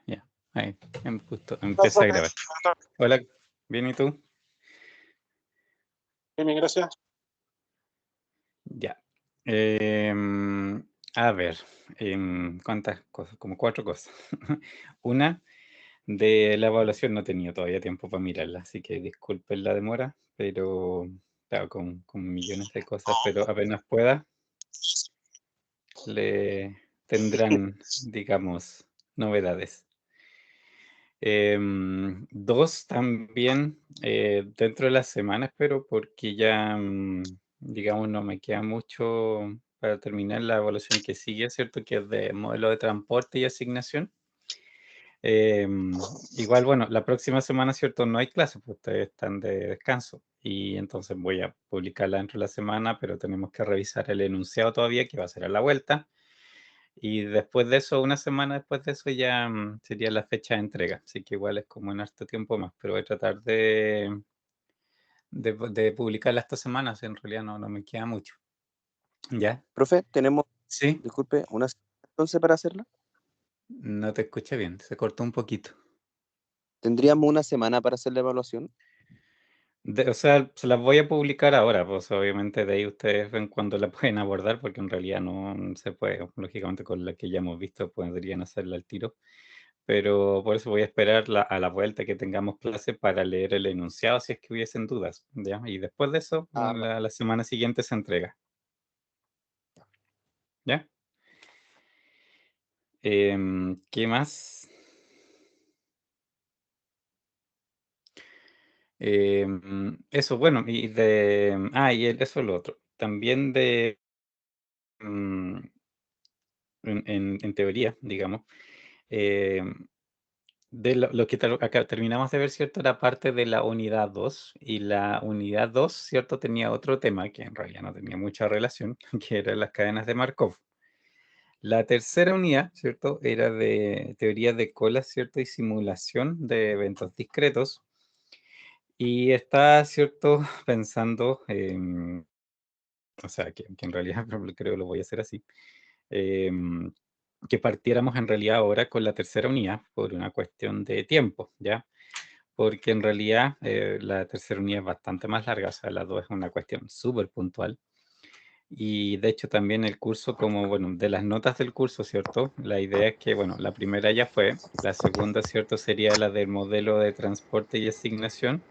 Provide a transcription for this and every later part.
Ya, ahí, justo empieza a grabar. Hola, ¿bien y tú? Bien, gracias. Ya. Em, a ver, ¿cuántas cosas? Como 4 cosas. Una, de la evaluación no he tenido todavía tiempo para mirarla, así que disculpen la demora, pero estaba con millones de cosas, pero apenas pueda, le tendrán, digamos, novedades. 2 también, dentro de la semana espero, porque ya, digamos, no me queda mucho para terminar la evaluación que sigue, ¿cierto? Que es de modelo de transporte y asignación. Igual, bueno, la próxima semana, ¿cierto? No hay clases, pues ustedes están de descanso y entonces voy a publicarla dentro de la semana, pero tenemos que revisar el enunciado todavía, que va a ser a la vuelta. Y después de eso, una semana después de eso ya, sería la fecha de entrega, así que igual es como en harto tiempo más, pero voy a tratar de publicarla esta semana, si en realidad no me queda mucho. ¿Ya? Profe, tenemos, Sí, disculpe, una semana entonces para hacerla. no te escuché bien, se cortó un poquito. ¿Tendríamos una semana para hacer la evaluación? O sea, se las voy a publicar ahora, pues obviamente de ahí ustedes ven cuándo la pueden abordar, porque en realidad no se puede, lógicamente con la que ya hemos visto podrían hacerla al tiro. Pero por eso voy a esperar a la vuelta que tengamos clase para leer el enunciado si es que hubiesen dudas, ¿ya? Y después de eso, Ah, la semana siguiente se entrega, ¿ya? ¿Qué más? Eso, bueno, eso es lo otro. También mm, en teoría, digamos, em, de lo que acá terminamos de ver, ¿cierto? Era parte de la unidad 2 y la unidad 2, ¿cierto? Tenía otro tema que en realidad no tenía mucha relación, que eran las cadenas de Markov. La tercera unidad, ¿cierto? Era de teoría de colas, ¿cierto? Y simulación de eventos discretos. Y está, ¿cierto? Pensando, o sea, que en realidad creo que lo voy a hacer así, em, que partiéramos en realidad ahora con la tercera unidad por una cuestión de tiempo, ¿ya? Porque en realidad, la tercera unidad es bastante más larga, o sea, la 2 es una cuestión súper puntual. Y de hecho también el curso como, bueno, de las notas del curso, ¿cierto? La idea es que, bueno, la primera ya fue, la segunda, ¿cierto? Sería la del modelo de transporte y asignación.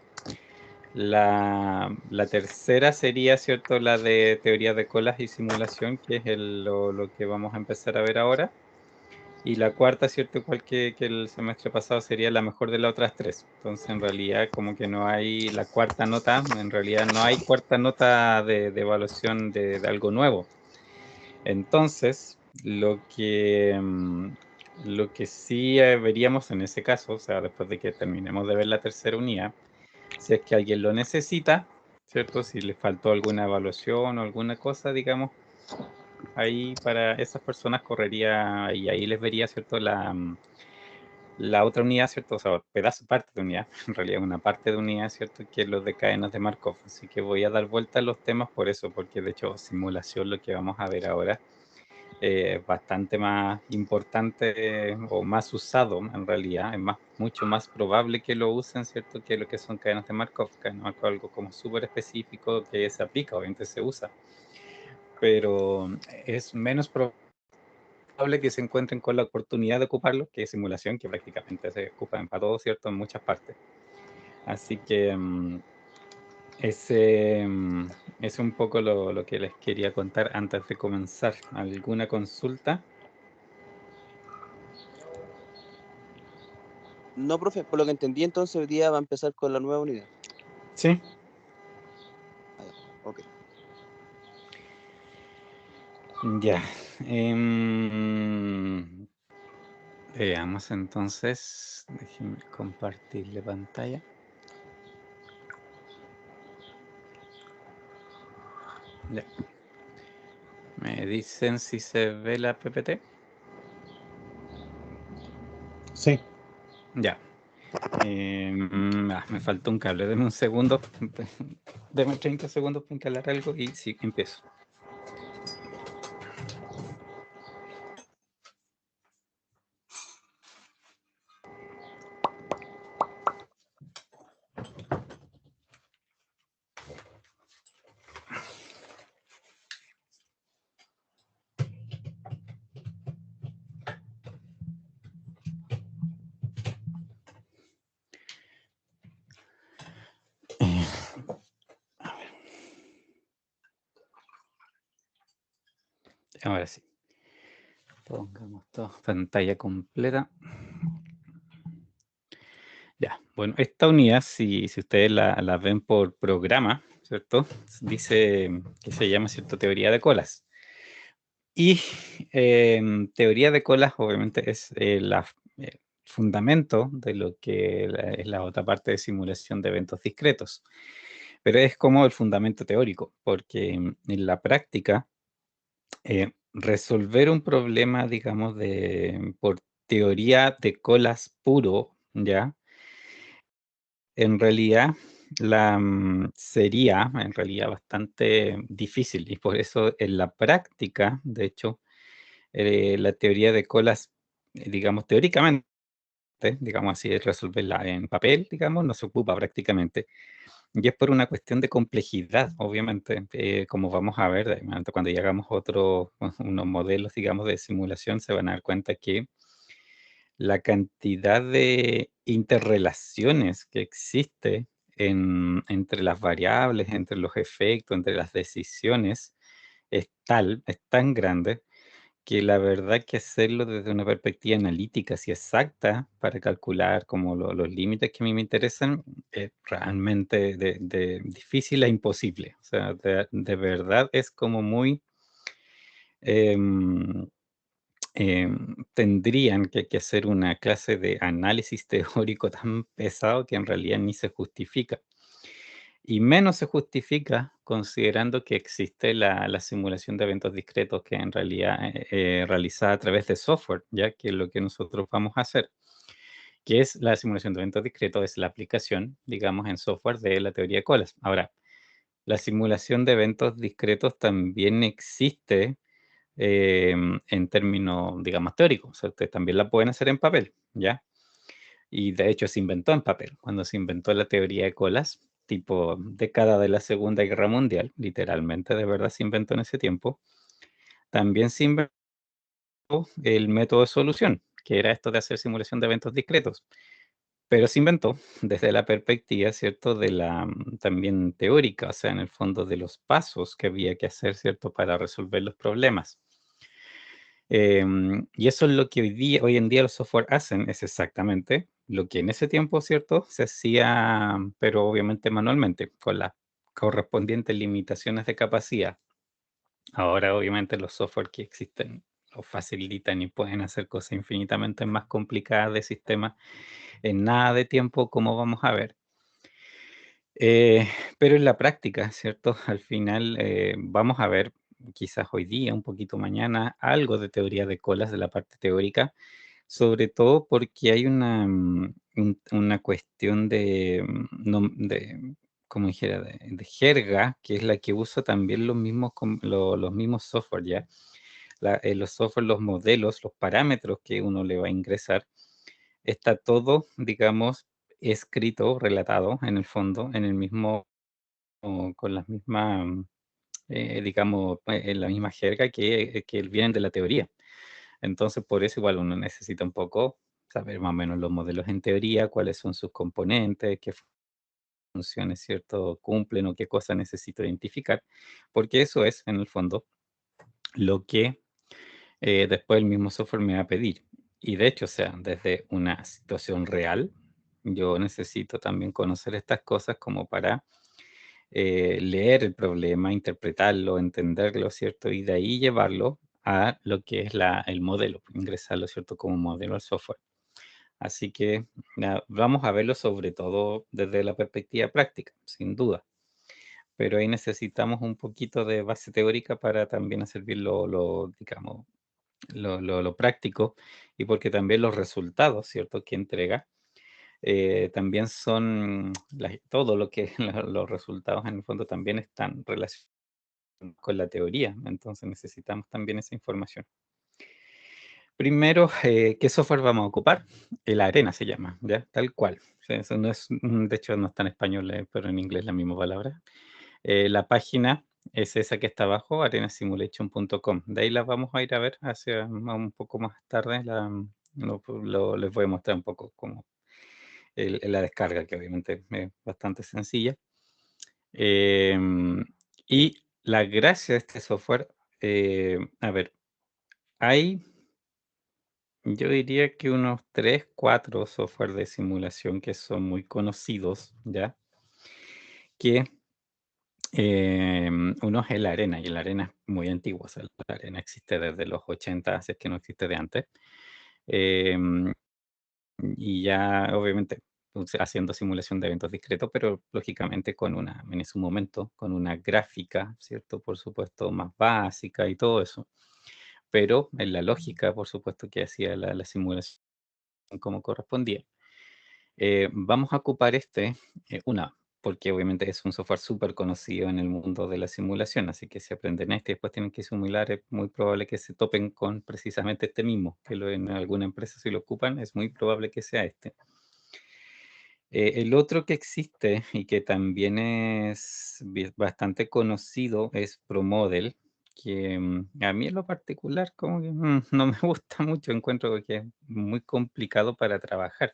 La tercera sería, ¿cierto? La de teoría de colas y simulación, que es lo que vamos a empezar a ver ahora. Y la cuarta, ¿cierto? Igual que el semestre pasado, sería la mejor de las otras tres. Entonces, en realidad, como que no hay la cuarta nota, en realidad no hay cuarta nota de evaluación de algo nuevo. Entonces, lo que sí veríamos en ese caso, o sea, después de que terminemos de ver la tercera unidad, si es que alguien lo necesita, ¿cierto? Si le faltó alguna evaluación o alguna cosa, digamos, ahí para esas personas correría y ahí les vería, ¿cierto? La otra unidad, ¿cierto? O sea, pedazo, parte de unidad, en realidad una parte de unidad, ¿cierto? Que es los de cadenas de Markov. Así que voy a dar vuelta a los temas por eso, porque de hecho simulación, lo que vamos a ver ahora, bastante más importante o más usado en realidad, es mucho más probable que lo usen, ¿cierto? Que lo que son cadenas de Markov, cadenas de Markov, algo como súper específico que se aplica, obviamente se usa, pero es menos probable que se encuentren con la oportunidad de ocuparlo que simulación, que prácticamente se ocupa para todo, ¿cierto? En muchas partes. Así que ese es un poco lo que les quería contar antes de comenzar. ¿Alguna consulta? no, profe, por lo que entendí, entonces hoy día va a empezar con la nueva unidad. Sí. Ah, ya, ok. Ya. Veamos entonces. Déjenme compartir la pantalla. Ya. ¿Me dicen si se ve la PPT? Sí, Ya. Me faltó un cable. Deme un segundo. Deme 30 segundos para instalar algo y sí, empiezo. Ahora sí. Pongamos todo, pantalla completa. Ya, bueno, esta unidad, si ustedes la ven por programa, ¿cierto? Dice que se llama, ¿cierto? Teoría de colas. Y teoría de colas, obviamente, es el fundamento de lo que es la otra parte de simulación de eventos discretos. Pero es como el fundamento teórico, porque en la práctica, resolver un problema, digamos, por teoría de colas puro, ¿ya? En realidad, sería en realidad bastante difícil y por eso en la práctica, de hecho, la teoría de colas, digamos, teóricamente, digamos así, es resolverla en papel, digamos, no se ocupa prácticamente. Y es por una cuestión de complejidad, obviamente, como vamos a ver, cuando llegamos a otros, unos modelos, digamos, de simulación, se van a dar cuenta que la cantidad de interrelaciones que existe entre las variables, entre los efectos, entre las decisiones, es tan grande que la verdad que hacerlo desde una perspectiva analítica así exacta para calcular como los límites que a mí me interesan es realmente de difícil a imposible. O sea, de verdad es como muy... em, tendrían que hacer una clase de análisis teórico tan pesado que en realidad ni se justifica. Y menos se justifica considerando que existe la simulación de eventos discretos que en realidad realizada a través de software, ya que es lo que nosotros vamos a hacer, que es la simulación de eventos discretos, es la aplicación, digamos, en software de la teoría de colas. Ahora, la simulación de eventos discretos también existe en términos, digamos, teóricos. O sea, ustedes también la pueden hacer en papel, ¿ya? Y de hecho se inventó en papel. Cuando se inventó la teoría de colas, tipo década de la Segunda Guerra Mundial, literalmente, de verdad se inventó en ese tiempo, también se inventó el método de solución, que era esto de hacer simulación de eventos discretos. Pero se inventó desde la perspectiva, ¿cierto?, de la también teórica, o sea, en el fondo de los pasos que había que hacer, ¿cierto?, para resolver los problemas. Y eso es lo que hoy en día los software hacen, es exactamente lo que en ese tiempo, ¿cierto?, se hacía, pero obviamente manualmente, con las correspondientes limitaciones de capacidad. Ahora, obviamente, los software que existen lo facilitan y pueden hacer cosas infinitamente más complicadas de sistemas en nada de tiempo, como vamos a ver. Eh, pero en la práctica, ¿cierto? Al final, vamos a ver, quizás hoy día, un poquito mañana, algo de teoría de colas de la parte teórica, sobre todo porque hay una cuestión de, como dijera, de jerga, que es la que usa también los mismos, los mismos software, ¿ya? Los software, los modelos, los parámetros que uno le va a ingresar, está todo, digamos, escrito, relatado en el fondo, en el mismo, con las mismas, digamos, en la misma jerga que vienen de la teoría. Entonces, por eso igual uno necesita un poco saber más o menos los modelos en teoría, cuáles son sus componentes, qué funciones, ¿cierto?, cumplen o qué cosas necesito identificar, porque eso es, en el fondo, lo que después el mismo software me va a pedir. Y de hecho, o sea, desde una situación real, yo necesito también conocer estas cosas como para leer el problema, interpretarlo, entenderlo, ¿cierto? Y de ahí llevarlo a lo que es el modelo, ingresarlo, ¿cierto? Como modelo al software. Así que vamos a verlo sobre todo desde la perspectiva práctica, sin duda. Pero ahí necesitamos un poquito de base teórica para también hacer bien digamos, lo práctico y porque también los resultados, ¿cierto?, que entrega también son todo lo que los resultados en el fondo también están relacionados con la teoría, entonces necesitamos también esa información. Primero, ¿qué software vamos a ocupar? El Arena se llama, ¿ya? Tal cual. O sea, eso no es, de hecho no está en español, pero en inglés la misma palabra. La página es esa que está abajo, arenasimulation.com. De ahí las vamos a ir a ver hacia un poco más tarde. Les voy a mostrar un poco cómo la descarga, que obviamente es bastante sencilla. Y la gracia de este software, a ver, Hay, yo diría que unos 3 4 software de simulación que son muy conocidos, ¿ya? Que, uno es el Arena, y el Arena es muy antiguo, o sea, el Arena existe desde los 80, si es que no existe de antes. Em, y ya obviamente, pues, haciendo simulación de eventos discretos, pero lógicamente con una en su momento, con una gráfica, ¿cierto? Por supuesto, más básica y todo eso. Pero en la lógica, por supuesto, que hacía la simulación como correspondía. Vamos a ocupar porque obviamente es un software súper conocido en el mundo de la simulación, así que si aprenden este y después tienen que simular, es muy probable que se topen con precisamente este mismo, que en alguna empresa si lo ocupan, es muy probable que sea este. El otro que existe y que también es bastante conocido es ProModel, que a mí en lo particular como que no me gusta mucho, encuentro que es muy complicado para trabajar.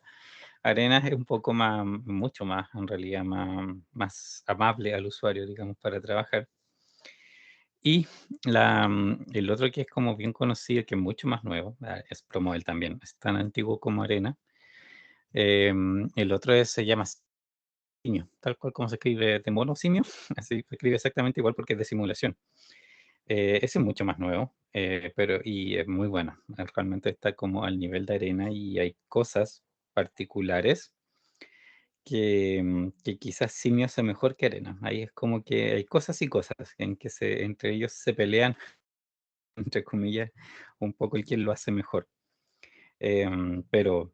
Arenas es un poco más, mucho más, en realidad, más amable al usuario, digamos, para trabajar. Y el otro que es como bien conocido, que es mucho más nuevo, es ProModel también, es tan antiguo como Arena. El otro se llama Simio, tal cual como se escribe de mono simio, así se escribe exactamente igual porque es de simulación. Ese es mucho más nuevo, pero y es muy bueno. Realmente está como al nivel de Arena y hay cosas particulares que quizás Simio hace mejor que Arena. Ahí es como que hay cosas y cosas en que entre ellos se pelean, entre comillas, un poco el quién lo hace mejor. Pero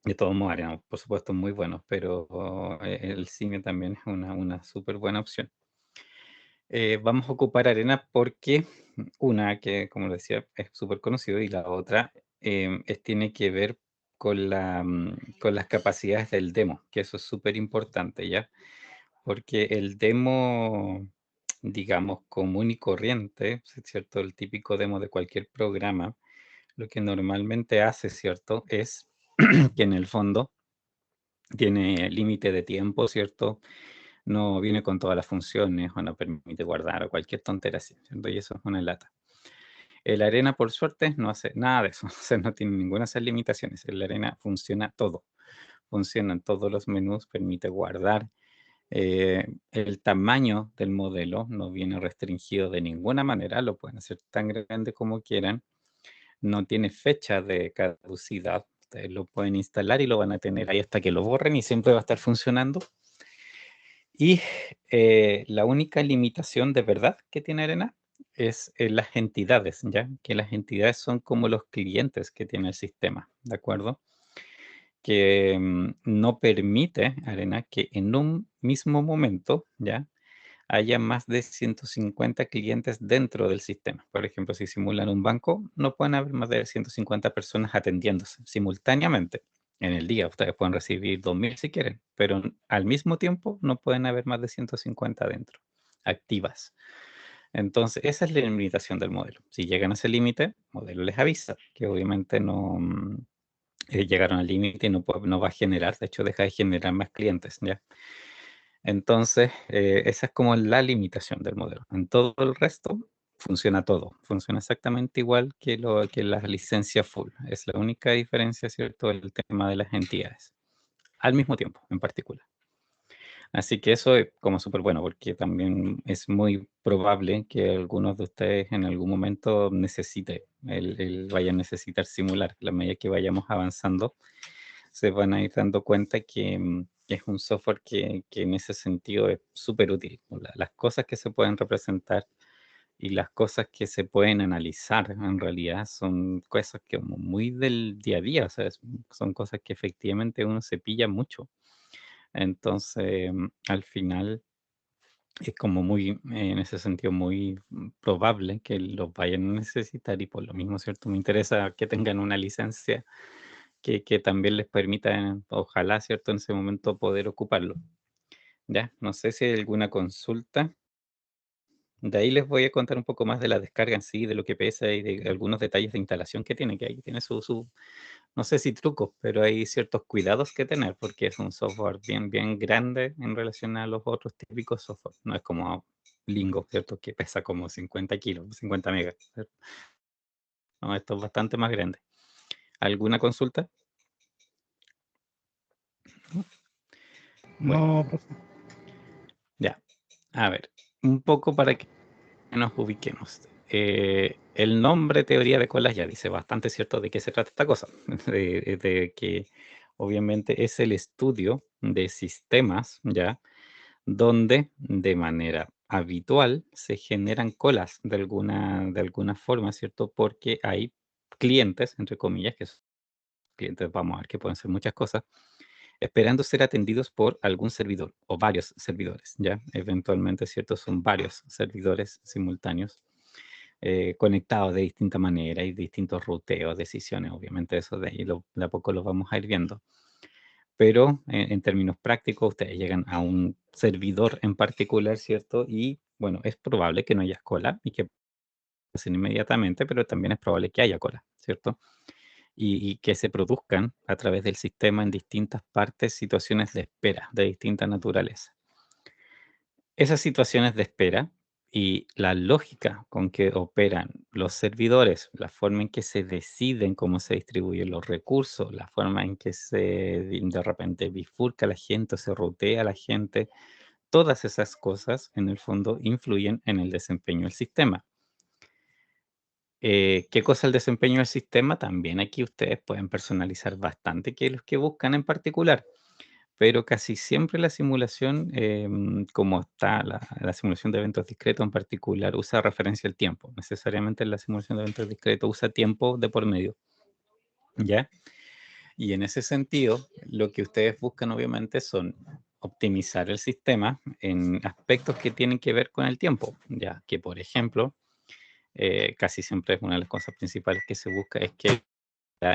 de todos modos, Arena, por supuesto, muy bueno, pero el Simio también es una súper buena opción. Vamos a ocupar Arena porque una que, como decía, es súper conocido y la otra tiene que ver con las capacidades del demo, que eso es súper importante, ¿ya? Porque el demo, digamos, común y corriente, ¿cierto? El típico demo de cualquier programa, lo que normalmente hace, ¿cierto? Es que en el fondo tiene límite de tiempo, ¿cierto? No viene con todas las funciones o no permite guardar o cualquier tontera así, ¿cierto? Y eso es una lata. El Arena, por suerte, no hace nada de eso, o sea, no tiene ninguna de esas limitaciones. El Arena funciona todo, funcionan todos los menús, permite guardar. El tamaño del modelo no viene restringido de ninguna manera, lo pueden hacer tan grande como quieran. No tiene fecha de caducidad. Ustedes lo pueden instalar y lo van a tener ahí hasta que lo borren y siempre va a estar funcionando. Y la única limitación de verdad que tiene Arena es las entidades, ¿ya? Que las entidades son como los clientes que tiene el sistema, ¿de acuerdo? Que no permite Arena que en un mismo momento, ¿ya? Haya más de 150 clientes dentro del sistema. Por ejemplo, si simulan un banco, no pueden haber más de 150 personas atendiéndose simultáneamente. En el día ustedes pueden recibir 2000 si quieren, pero al mismo tiempo no pueden haber más de 150 dentro, activas. Entonces, esa es la limitación del modelo. Si llegan a ese límite, el modelo les avisa que obviamente no llegaron al límite y no va a generar, de hecho deja de generar más clientes, ¿ya? Entonces, esa es como la limitación del modelo. En todo el resto funciona todo, funciona exactamente igual que las licencias full. Es la única diferencia, ¿cierto?, el tema de las entidades, al mismo tiempo, en particular. Así que eso es como súper bueno, porque también es muy probable que algunos de ustedes en algún momento vayan a necesitar simular. A la medida que vayamos avanzando, se van a ir dando cuenta que es un software que en ese sentido es súper útil. Las cosas que se pueden representar y las cosas que se pueden analizar en realidad son cosas que como muy del día a día, o sea, son cosas que efectivamente uno se pilla mucho. Entonces, al final es como muy, en ese sentido, muy probable que los vayan a necesitar y por lo mismo, ¿cierto? Me interesa que tengan una licencia que también les permita, ojalá, ¿cierto? En ese momento poder ocuparlo. Ya, no sé si hay alguna consulta. De ahí les voy a contar un poco más de la descarga en sí, de lo que pesa y de algunos detalles de instalación que tiene, que ahí tiene no sé si trucos, pero hay ciertos cuidados que tener porque es un software bien, bien grande en relación a los otros típicos software. No es como Lingo, ¿cierto? Que pesa como 50 kilos, 50 megas, ¿cierto? No, esto es bastante más grande. ¿Alguna consulta? Bueno, No, profe. ya. A ver, un poco para que nos ubiquemos. El nombre teoría de colas ya dice bastante cierto de qué se trata esta cosa. De que obviamente es el estudio de sistemas, ¿ya? Donde de manera habitual se generan colas de alguna forma, ¿cierto? Porque hay clientes, entre comillas, que son clientes, vamos a ver que pueden ser muchas cosas, esperando ser atendidos por algún servidor o varios servidores, ¿ya? Eventualmente, ¿cierto? Son varios servidores simultáneos conectados de distinta manera y distintos ruteos, decisiones, obviamente eso de ahí de a poco lo vamos a ir viendo. Pero en términos prácticos, ustedes llegan a un servidor en particular, ¿cierto? Y bueno, es probable que no haya cola y que pasen inmediatamente, pero también es probable que haya cola, ¿cierto? Y que se produzcan a través del sistema en distintas partes situaciones de espera de distinta naturaleza. Esas situaciones de espera y la lógica con que operan los servidores, la forma en que se deciden cómo se distribuyen los recursos, la forma en que se de repente bifurca la gente o se rutea a la gente, todas esas cosas en el fondo influyen en el desempeño del sistema. ¿Qué cosa el desempeño del sistema? También aquí ustedes pueden personalizar bastante qué es lo que buscan en particular. Pero casi siempre la simulación, como está la simulación de eventos discretos en particular, usa referencia al tiempo. Necesariamente la simulación de eventos discretos usa tiempo de por medio, ¿ya? Y en ese sentido, lo que ustedes buscan obviamente son optimizar el sistema en aspectos que tienen que ver con el tiempo, ya que por ejemplo, casi siempre es una de las cosas principales que se busca es que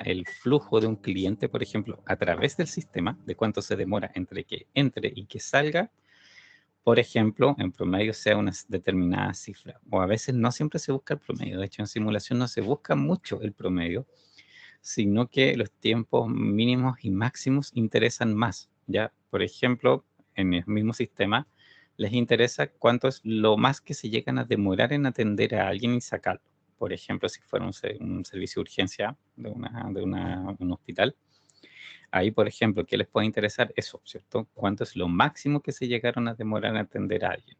el flujo de un cliente, por ejemplo, a través del sistema, de cuánto se demora entre que entre y que salga, por ejemplo, en promedio sea una determinada cifra. O a veces no siempre se busca el promedio. De hecho, en simulación no se busca mucho el promedio, sino que los tiempos mínimos y máximos interesan más. Ya, por ejemplo, en el mismo sistema, les interesa cuánto es lo más que se llegan a demorar en atender a alguien y sacarlo. Por ejemplo, si fuera un servicio de urgencia un hospital, ahí, por ejemplo, ¿qué les puede interesar? Eso, ¿cierto? ¿Cuánto es lo máximo que se llegaron a demorar en atender a alguien?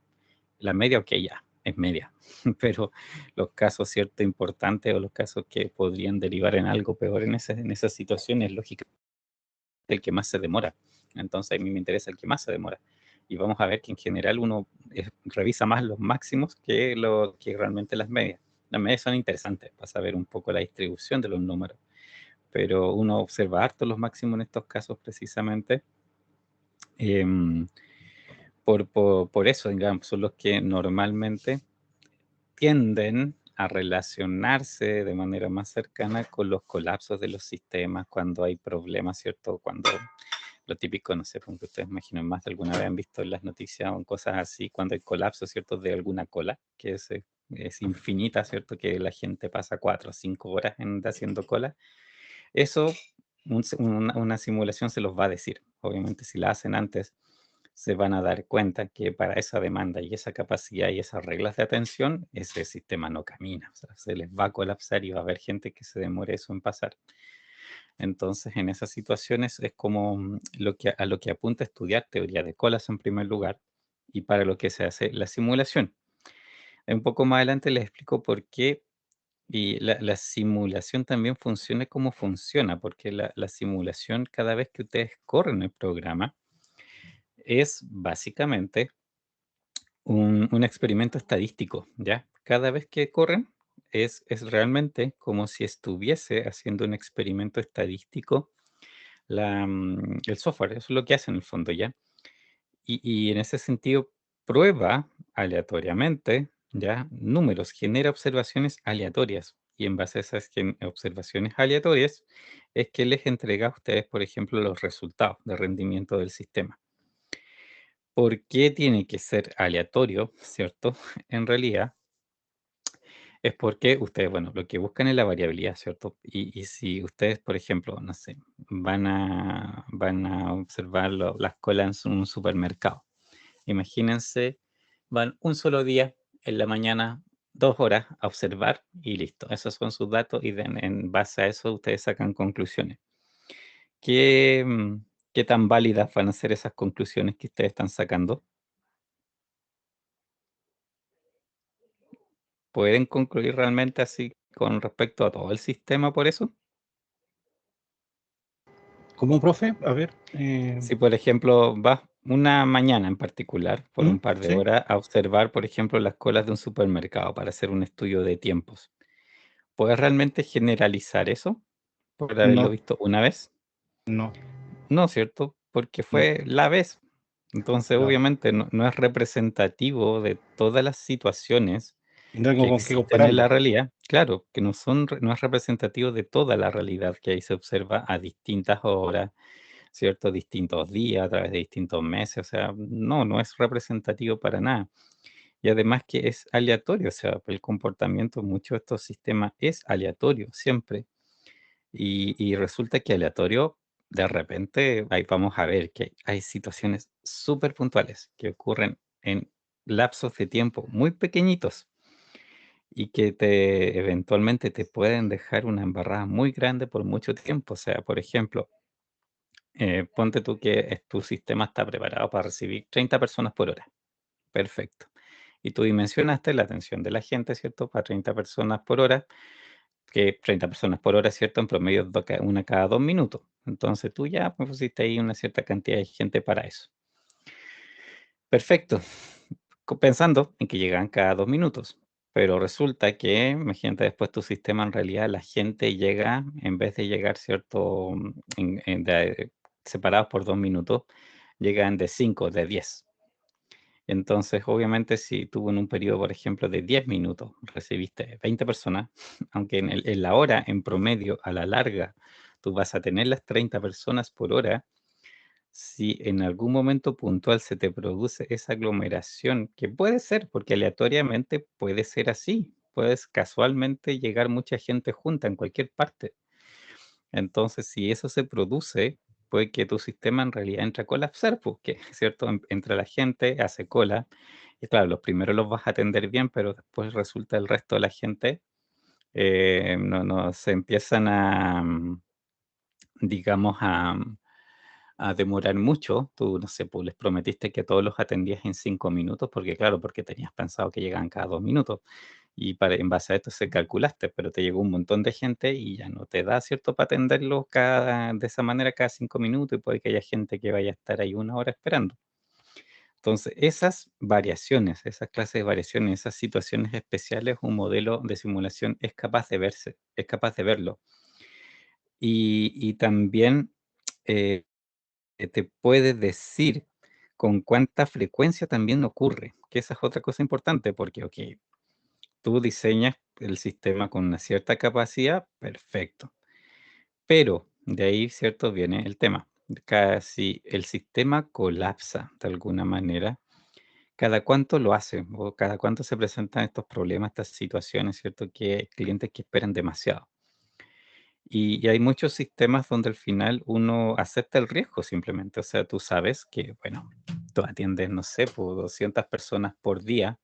La media, ok, ya, es media, pero los casos, ¿cierto? Importantes o los casos que podrían derivar en algo peor en esas situaciones, lógica, el que más se demora. Entonces, a mí me interesa el que más se demora. Y vamos a ver que en general uno revisa más los máximos que realmente las medias. Las medias son interesantes para saber un poco la distribución de los números, pero uno observa harto los máximos en estos casos precisamente em, por eso, digamos, son los que normalmente tienden a relacionarse de manera más cercana con los colapsos de los sistemas cuando hay problemas, ¿cierto? Cuando lo típico, no sé, porque ustedes imaginan más de alguna vez han visto en las noticias o cosas así, cuando hay colapsos, ¿cierto? De alguna cola, que es infinita, ¿cierto? Que la gente pasa 4 o 5 horas haciendo cola. Eso, una simulación se los va a decir. Obviamente, si la hacen antes, se van a dar cuenta que para esa demanda y esa capacidad y esas reglas de atención, ese sistema no camina. O sea, se les va a colapsar y va a haber gente que se demore eso en pasar. Entonces, en esas situaciones es como a lo que apunta estudiar teoría de colas en primer lugar y para lo que se hace la simulación. Un poco más adelante les explico por qué y la simulación también funciona como funciona, porque la simulación, cada vez que ustedes corren el programa, es básicamente un experimento estadístico, ¿ya? Cada vez que corren, es realmente como si estuviese haciendo un experimento estadístico el software, eso es lo que hace en el fondo, ¿ya? Y en ese sentido, prueba aleatoriamente, ¿ya? Números, genera observaciones aleatorias. Y en base a esas observaciones aleatorias, es que les entrega a ustedes, por ejemplo, los resultados de rendimiento del sistema. ¿Por qué tiene que ser aleatorio, cierto? En realidad, es porque ustedes, bueno, lo que buscan es la variabilidad, ¿cierto? Y si ustedes, por ejemplo, no sé, van a observar las colas en un supermercado. Imagínense, van un solo día en la mañana, 2 horas a observar y listo. Esos son sus datos y en base a eso ustedes sacan conclusiones. ¿Qué, qué tan válidas van a ser esas conclusiones que ustedes están sacando? ¿Pueden concluir realmente así con respecto a todo el sistema por eso? ¿Cómo, profe? A ver. Si, por ejemplo, vas una mañana en particular, por un par de ¿Sí? horas, a observar, por ejemplo, las colas de un supermercado para hacer un estudio de tiempos, ¿puedes realmente generalizar eso por haberlo No, visto una vez? no, No, ¿cierto? Porque no, fue la vez. Entonces, claro. obviamente, no es representativo de todas las situaciones Y no que tengo con qué existen en la compararlo. realidad. Claro, que no es representativo de toda la realidad que ahí se observa a distintas horas, ¿cierto? Distintos días, a través de distintos meses. O sea, no es representativo para nada. Y además que es aleatorio, o sea, el comportamiento en muchos de estos sistemas es aleatorio, siempre. Y resulta que aleatorio, de repente, ahí vamos a ver que hay situaciones súper puntuales que ocurren en lapsos de tiempo muy pequeñitos y que eventualmente te pueden dejar una embarrada muy grande por mucho tiempo. O sea, por ejemplo, ponte tú que tu sistema está preparado para recibir 30 personas por hora. Perfecto. Y tú dimensionaste la atención de la gente, ¿cierto? Para 30 personas por hora, que 30 personas por hora, ¿cierto? En promedio, una cada 2 minutos. Entonces tú ya pusiste ahí una cierta cantidad de gente para eso. Perfecto. Pensando en que llegan cada 2 minutos. Pero resulta que, imagínate, después tu sistema, en realidad, la gente llega, en vez de llegar, ¿cierto? Separados por 2 minutos, llegan de 5, de 10. Entonces, obviamente, si tú en un periodo, por ejemplo, de 10 minutos recibiste 20 personas, aunque en la hora, en promedio, a la larga, tú vas a tener las 30 personas por hora, si en algún momento puntual se te produce esa aglomeración, que puede ser, porque aleatoriamente puede ser así, puedes casualmente llegar mucha gente junta en cualquier parte. Entonces, si eso se produce, puede que tu sistema en realidad entre a colapsar, porque, ¿cierto? Entra la gente, hace cola, y claro, los primeros los vas a atender bien, pero después resulta el resto de la gente, no se empiezan a, digamos, a demorar mucho. Tú, no sé, pues les prometiste que todos los atendías en 5 minutos, porque claro, porque tenías pensado que llegaban cada 2 minutos. Y en base a esto se calculaste, pero te llegó un montón de gente y ya no te da, ¿cierto?, para atenderlos de esa manera cada 5 minutos y puede que haya gente que vaya a estar ahí una hora esperando. Entonces, esas variaciones, esas clases de variaciones, esas situaciones especiales, un modelo de simulación es capaz de verse, es capaz de verlo. Y también eh, te puede decir con cuánta frecuencia también ocurre, que esa es otra cosa importante, porque, ok, tú diseñas el sistema con una cierta capacidad, perfecto. Pero de ahí, ¿cierto? Viene el tema. Si el sistema colapsa de alguna manera, ¿cada cuánto lo hace? ¿O cada cuánto se presentan estos problemas, estas situaciones, ¿cierto? Que hay clientes que esperan demasiado. Y hay muchos sistemas donde al final uno acepta el riesgo simplemente. O sea, tú sabes que, bueno, tú atiendes, no sé, por 200 personas por día.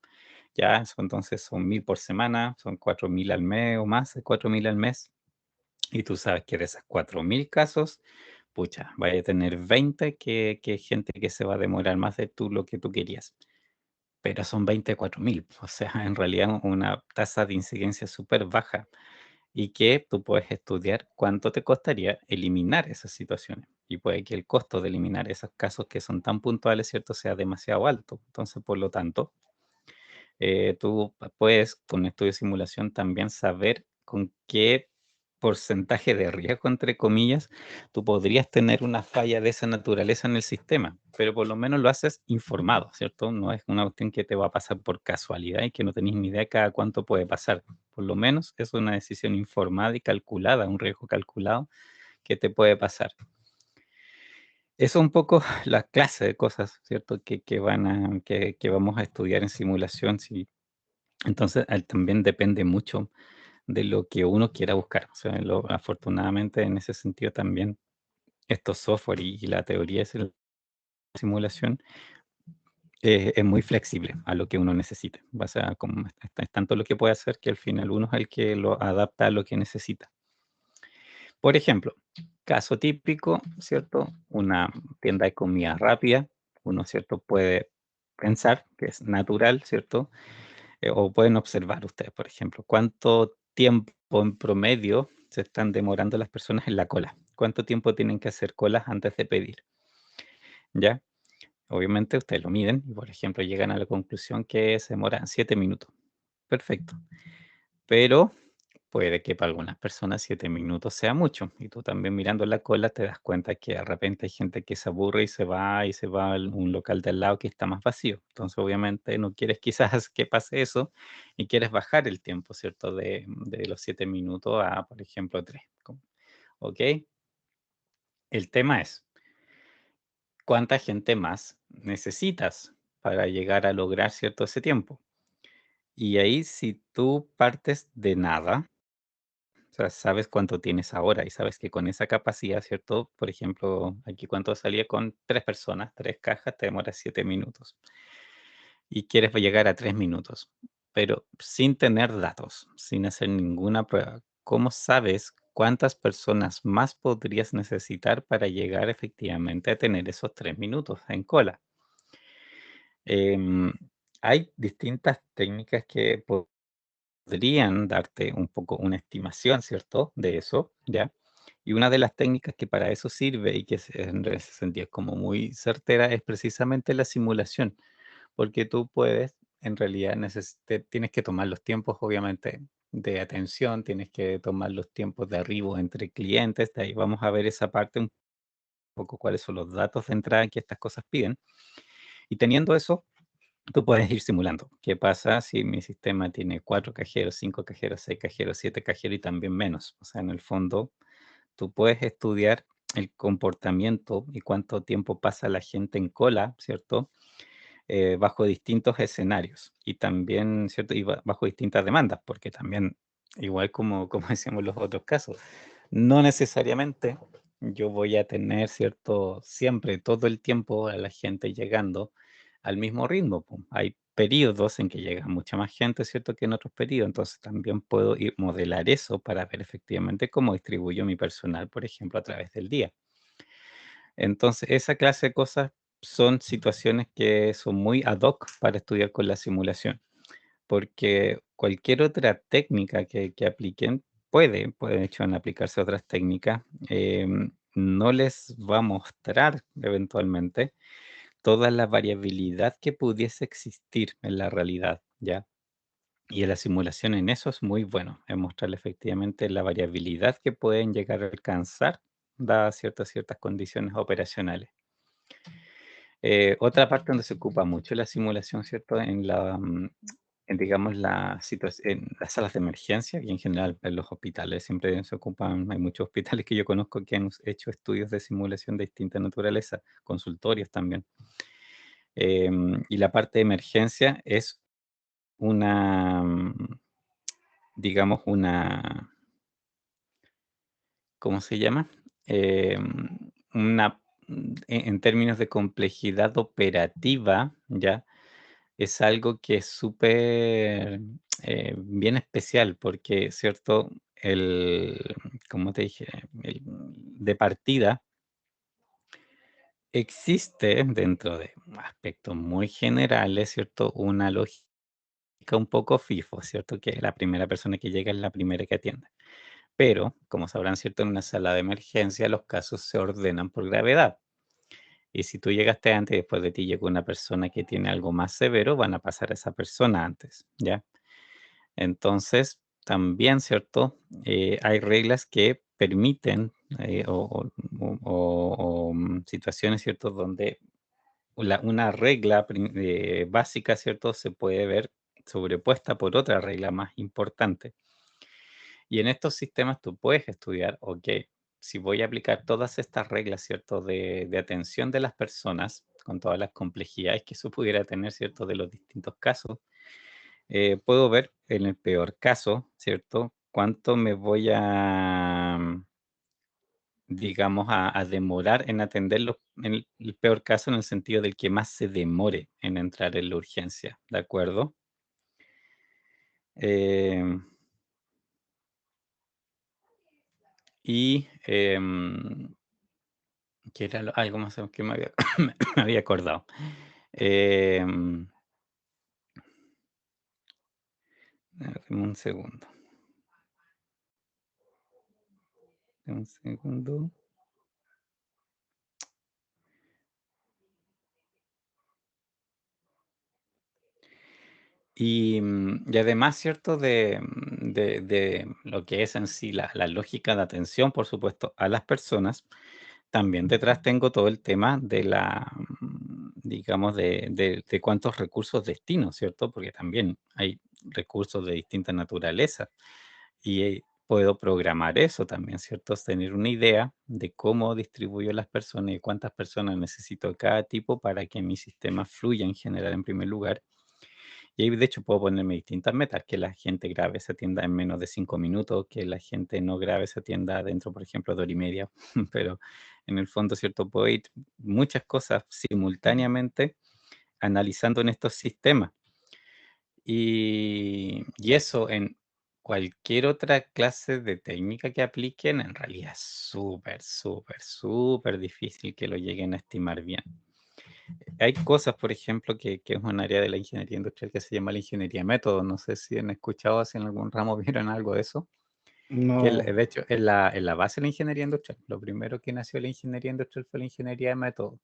Ya, eso entonces son 1000 por semana, son 4000 al mes o más de 4000 al mes. Y tú sabes que de esas 4000 casos, pucha, vaya a tener 20 que gente que se va a demorar más de lo que tú querías. Pero son 20 4000, o sea, en realidad una tasa de incidencia súper baja y que tú puedes estudiar cuánto te costaría eliminar esas situaciones. Y puede que el costo de eliminar esos casos que son tan puntuales, ¿cierto?, sea demasiado alto. Entonces, por lo tanto, tú puedes, con un estudio de simulación, también saber con qué porcentaje de riesgo, entre comillas, tú podrías tener una falla de esa naturaleza en el sistema, pero por lo menos lo haces informado, ¿cierto? No es una cuestión que te va a pasar por casualidad y que no tenés ni idea cada cuánto puede pasar. Por lo menos es una decisión informada y calculada, un riesgo calculado que te puede pasar. Eso es un poco la clase de cosas, ¿cierto? Que vamos a estudiar en simulación. Sí. Entonces, también depende mucho de lo que uno quiera buscar. O sea, afortunadamente en ese sentido también estos software y la teoría de la simulación Es muy flexible a lo que uno necesite. O sea, como es tanto lo que puede hacer que al final uno es el que lo adapta a lo que necesita. Por ejemplo, caso típico, ¿cierto? Una tienda de comida rápida, uno, ¿cierto? Puede pensar que es natural, ¿cierto? O pueden observar ustedes, por ejemplo, cuánto tiempo en promedio se están demorando las personas en la cola. ¿Cuánto tiempo tienen que hacer colas antes de pedir? ¿Ya? Obviamente ustedes lo miden y, por ejemplo, llegan a la conclusión que se demoran 7 minutos. Perfecto. Pero puede que para algunas personas 7 minutos sea mucho. Y tú también mirando la cola te das cuenta que de repente hay gente que se aburre y se va a un local de al lado que está más vacío. Entonces, obviamente, no quieres quizás que pase eso y quieres bajar el tiempo, ¿cierto? De los 7 minutos a, por ejemplo, 3. ¿Ok? El tema es, ¿cuánta gente más necesitas para llegar a lograr, ¿cierto? Ese tiempo. Y ahí, si tú partes de nada, o sea, sabes cuánto tienes ahora y sabes que con esa capacidad, ¿cierto? Por ejemplo, aquí cuánto salía con 3 personas, 3 cajas, te demoras 7 minutos y quieres llegar a 3 minutos, pero sin tener datos, sin hacer ninguna prueba. ¿Cómo sabes cuántas personas más podrías necesitar para llegar efectivamente a tener esos 3 minutos en cola? Em, Hay distintas técnicas que podrían darte un poco una estimación, ¿cierto? De eso, ¿ya? Y una de las técnicas que para eso sirve y que en ese sentido es como muy certera es precisamente la simulación, porque tú puedes, en realidad, tienes que tomar los tiempos, obviamente, de atención, tienes que tomar los tiempos de arribo entre clientes, de ahí vamos a ver esa parte un poco cuáles son los datos de entrada que estas cosas piden. Y teniendo eso, tú puedes ir simulando. ¿Qué pasa si mi sistema tiene 4 cajeros, 5 cajeros, 6 cajeros, 7 cajeros y también menos? O sea, en el fondo, tú puedes estudiar el comportamiento y cuánto tiempo pasa la gente en cola, ¿cierto? Bajo distintos escenarios y también, ¿cierto? Y bajo distintas demandas, porque también, igual como decíamos en los otros casos, no necesariamente yo voy a tener, ¿cierto? Siempre, todo el tiempo a la gente llegando al mismo ritmo, po. Hay periodos en que llega mucha más gente, ¿cierto? Que en otros periodos. Entonces también puedo ir modelar eso para ver efectivamente cómo distribuyo mi personal, por ejemplo, a través del día. Entonces, esa clase de cosas son situaciones que son muy ad hoc para estudiar con la simulación, porque cualquier otra técnica que apliquen puede de hecho en aplicarse otras técnicas, no les va a mostrar eventualmente toda la variabilidad que pudiese existir en la realidad, ¿ya? Y en la simulación en eso es muy bueno, en mostrarle efectivamente la variabilidad que pueden llegar a alcanzar dadas ciertas condiciones operacionales. Otra parte donde se ocupa mucho la simulación, ¿cierto? En, digamos, en las salas de emergencia y en general en los hospitales siempre se ocupan, hay muchos hospitales que yo conozco que han hecho estudios de simulación de distinta naturaleza, consultorios también. Y la parte de emergencia es una, digamos, ¿cómo se llama? Una, en términos de complejidad operativa, ¿ya? Es algo que es súper, bien especial porque, ¿cierto? Como te dije, de partida existe dentro de aspectos muy generales, ¿cierto? Una lógica un poco FIFO, ¿cierto? Que la primera persona que llega es la primera que atiende. Pero, como sabrán, ¿cierto? En una sala de emergencia los casos se ordenan por gravedad. Y si tú llegaste antes y después de ti llegó una persona que tiene algo más severo, van a pasar a esa persona antes, ¿ya? Entonces, también, ¿cierto? Hay reglas que permiten situaciones, ¿cierto? Donde una regla básica, ¿cierto? Se puede ver sobrepuesta por otra regla más importante. Y en estos sistemas tú puedes estudiar, ok, si voy a aplicar todas estas reglas, ¿cierto? De atención de las personas, con todas las complejidades que eso pudiera tener, ¿cierto? De los distintos casos, puedo ver en el peor caso, ¿cierto? Cuánto me voy a, digamos, a demorar en atenderlo, en el peor caso, en el sentido del que más se demore en entrar en la urgencia, ¿de acuerdo? Em, y, ¿qué era algo más que me había, me había acordado? Em, a ver, dame un segundo. Dame un segundo. Y además, ¿cierto? De lo que es en sí la lógica de atención, por supuesto, a las personas, también detrás tengo todo el tema de digamos, de cuántos recursos destino, ¿cierto? Porque también hay recursos de distinta naturaleza y puedo programar eso también, ¿cierto? Tener una idea de cómo distribuyo las personas y cuántas personas necesito de cada tipo para que mi sistema fluya en general en primer lugar. Y ahí, de hecho, puedo ponerme distintas metas, que la gente grave se atienda en menos de 5 minutos, que la gente no grave se atienda dentro, por ejemplo, de hora y media. Pero en el fondo, ¿cierto? Puedo ir muchas cosas simultáneamente analizando en estos sistemas. Y eso en cualquier otra clase de técnica que apliquen, en realidad es súper, súper, súper difícil que lo lleguen a estimar bien. Hay cosas, por ejemplo, que es un área de la ingeniería industrial que se llama la ingeniería de método. No sé si han escuchado, si en algún ramo vieron algo de eso. Que No, de hecho es la base de la ingeniería industrial. Lo primero que nació la ingeniería industrial fue la ingeniería de método.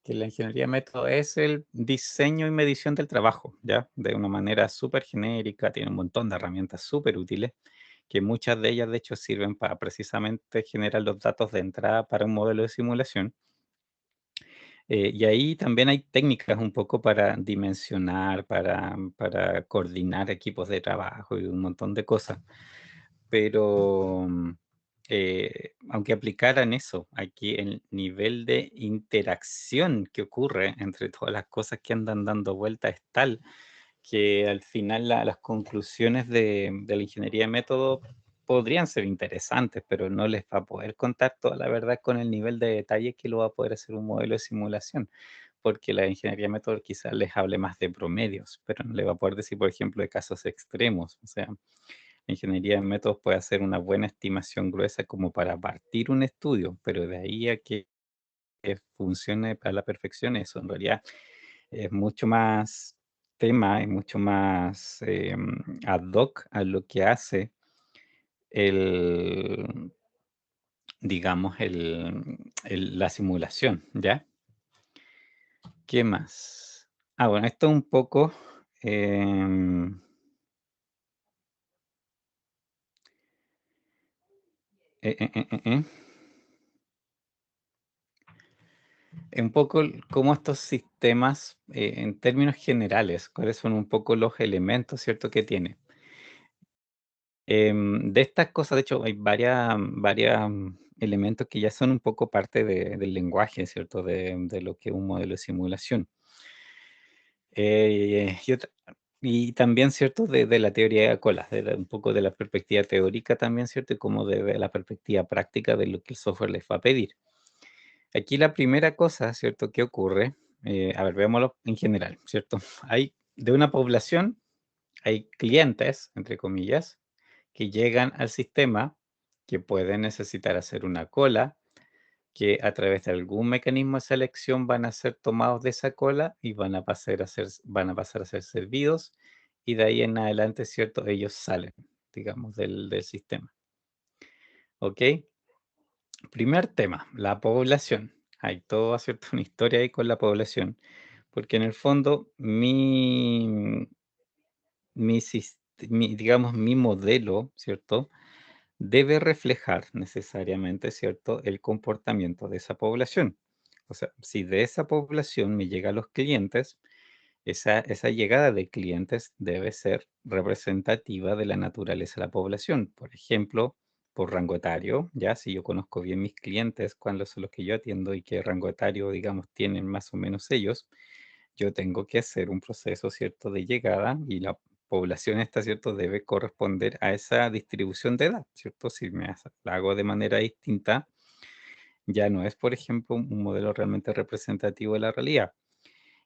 Que la ingeniería de método es el diseño y medición del trabajo, ¿ya? De una manera súper genérica, tiene un montón de herramientas súper útiles, que muchas de ellas de hecho sirven para precisamente generar los datos de entrada para un modelo de simulación. Y ahí también hay técnicas un poco para dimensionar, para coordinar equipos de trabajo y un montón de cosas. Pero, aunque aplicaran eso, aquí el nivel de interacción que ocurre entre todas las cosas que andan dando vueltas es tal que al final las conclusiones de la ingeniería de método podrían ser interesantes, pero no les va a poder contar toda la verdad con el nivel de detalle que lo va a poder hacer un modelo de simulación, porque la ingeniería de método quizás les hable más de promedios, pero no le va a poder decir, por ejemplo, de casos extremos. O sea, la ingeniería de métodos puede hacer una buena estimación gruesa como para partir un estudio, pero de ahí a que funcione a la perfección, eso en realidad es mucho más tema, es mucho más ad hoc a lo que hace el, digamos, la simulación, ¿ya? ¿Qué más? Bueno, esto un poco, em, eh, eh, eh, eh, eh, un poco cómo estos sistemas, en términos generales, cuáles son un poco los elementos, ¿cierto?, que tiene. De estas cosas, de hecho, hay varias elementos que ya son un poco parte del lenguaje, ¿cierto? De lo que es un modelo de simulación. Y también, ¿cierto? De la teoría de colas, un poco de la perspectiva teórica también, ¿cierto? Y como de la perspectiva práctica de lo que el software les va a pedir. Aquí la primera cosa, ¿cierto? Que ocurre, a ver, veámoslo en general, ¿cierto? Hay de una población, hay clientes, entre comillas, que llegan al sistema, que pueden necesitar hacer una cola, que a través de algún mecanismo de selección van a ser tomados de esa cola y van a pasar a ser servidos, y de ahí en adelante, ¿cierto? Ellos salen, digamos, del sistema. ¿Ok? Primer tema, la población. Hay todo, ¿cierto? Una historia ahí con la población, porque en el fondo digamos, mi modelo, ¿cierto? Debe reflejar necesariamente, ¿cierto?, el comportamiento de esa población. O sea, si de esa población me llegan los clientes, esa llegada de clientes debe ser representativa de la naturaleza de la población. Por ejemplo, por rango etario, ya si yo conozco bien mis clientes, cuáles son los que yo atiendo y qué rango etario, digamos, tienen más o menos ellos, yo tengo que hacer un proceso, ¿cierto?, de llegada y la población esta, ¿cierto?, debe corresponder a esa distribución de edad, ¿cierto? Si la hago de manera distinta, ya no es, por ejemplo, un modelo realmente representativo de la realidad.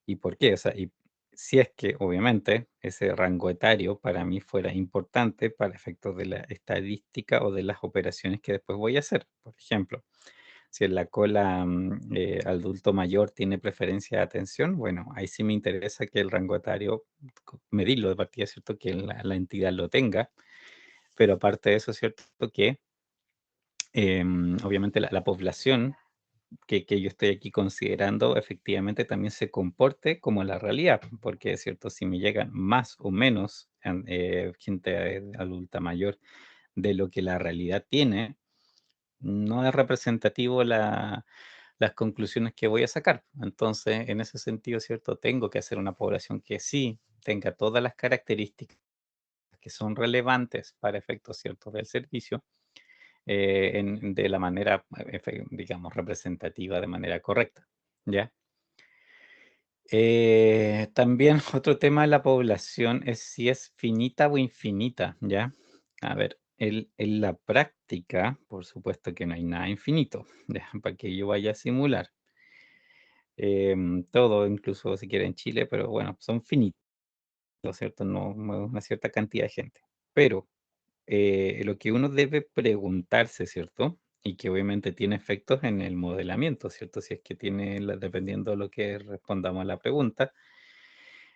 ¿Y por qué? O sea, y si es que obviamente ese rango etario para mí fuera importante para efectos de la estadística o de las operaciones que después voy a hacer. Por ejemplo, si en la cola adulto mayor tiene preferencia de atención, bueno, ahí sí me interesa que el rango etario, medirlo de partida, ¿cierto? Que la entidad lo tenga, pero aparte de eso, ¿cierto? Que obviamente la población que yo estoy aquí considerando efectivamente también se comporte como la realidad, porque es cierto, si me llegan más o menos gente adulta mayor de lo que la realidad tiene, no es representativo las conclusiones que voy a sacar. Entonces, en ese sentido, ¿cierto? Tengo que hacer una población que sí tenga todas las características que son relevantes para efectos ciertos del servicio, de la manera, digamos, representativa, de manera correcta, ¿ya? También otro tema de la población es si es finita o infinita, ¿ya? A ver, en la práctica, por supuesto que no hay nada infinito, ¿ya? Para que yo vaya a simular. Todo, incluso si quiere en Chile, pero bueno, son finitos, ¿cierto? No una cierta cantidad de gente. Pero lo que uno debe preguntarse, ¿cierto? Y que obviamente tiene efectos en el modelamiento, ¿cierto? Si es que tiene, dependiendo de lo que respondamos a la pregunta,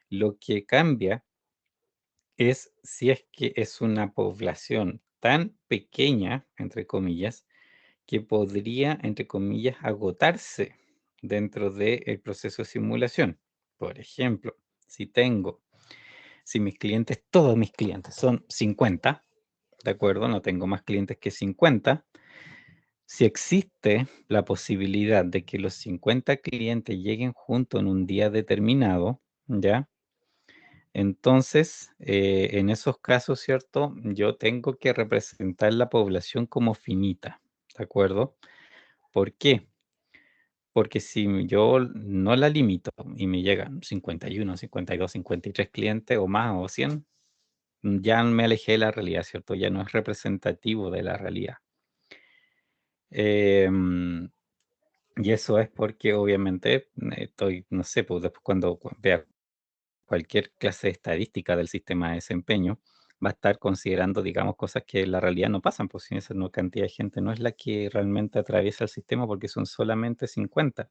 lo que cambia es si es que es una población tan pequeña, entre comillas, que podría, entre comillas, agotarse dentro del proceso de simulación. Por ejemplo, si mis clientes, todos mis clientes son 50, ¿de acuerdo? No tengo más clientes que 50. Si existe la posibilidad de que los 50 clientes lleguen juntos en un día determinado, ¿ya? Entonces, en esos casos, ¿cierto? Yo tengo que representar la población como finita, ¿de acuerdo? ¿Por qué? Porque si yo no la limito y me llegan 51, 52, 53 clientes o más o 100, ya me alejé de la realidad, ¿cierto? Ya no es representativo de la realidad. Em, y eso es porque obviamente estoy, no sé, pues después cuando vea cualquier clase de estadística del sistema de desempeño, va a estar considerando, digamos, cosas que en la realidad no pasan, pues si esa no, cantidad de gente no es la que realmente atraviesa el sistema porque son solamente 50.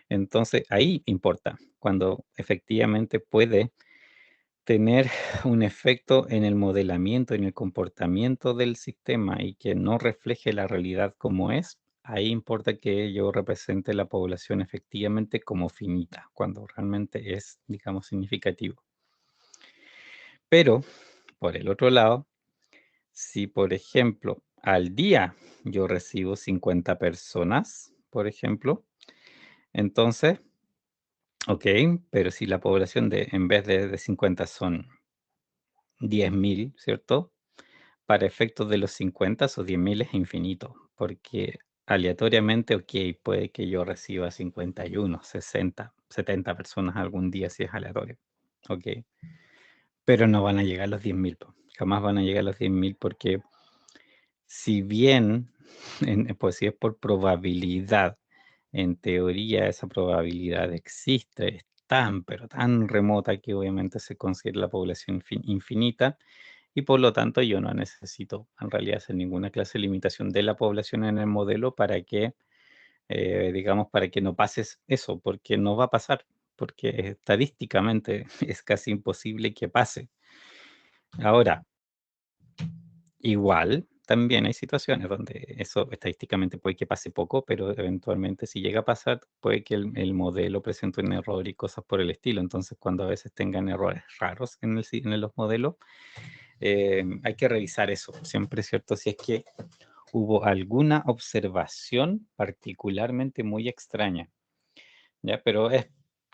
Entonces, ahí importa, cuando efectivamente puede tener un efecto en el modelamiento, en el comportamiento del sistema y que no refleje la realidad como es, ahí importa que yo represente la población efectivamente como finita, cuando realmente es, digamos, significativo. Pero, por el otro lado, si por ejemplo al día yo recibo 50 personas, por ejemplo, entonces, ok, pero si la población en vez de 50 son 10.000, ¿cierto? Para efectos de los 50, esos 10.000 es infinito, porque aleatoriamente, ok, puede que yo reciba 51, 60, 70 personas algún día si es aleatorio, ok, pero no van a llegar los 10.000, jamás van a llegar los 10.000 porque si bien, pues si es por probabilidad, en teoría esa probabilidad existe, es tan, pero tan remota que obviamente se considera la población infinita y por lo tanto yo no necesito en realidad hacer ninguna clase de limitación de la población en el modelo para que, digamos, para que no pases eso, porque no va a pasar, porque estadísticamente es casi imposible que pase. Ahora, igual, también hay situaciones donde eso estadísticamente puede que pase poco, pero eventualmente si llega a pasar, puede que el modelo presente un error y cosas por el estilo. Entonces, cuando a veces tengan errores raros en los modelos, hay que revisar eso. Siempre es cierto si es que hubo alguna observación particularmente muy extraña, ¿ya? Pero es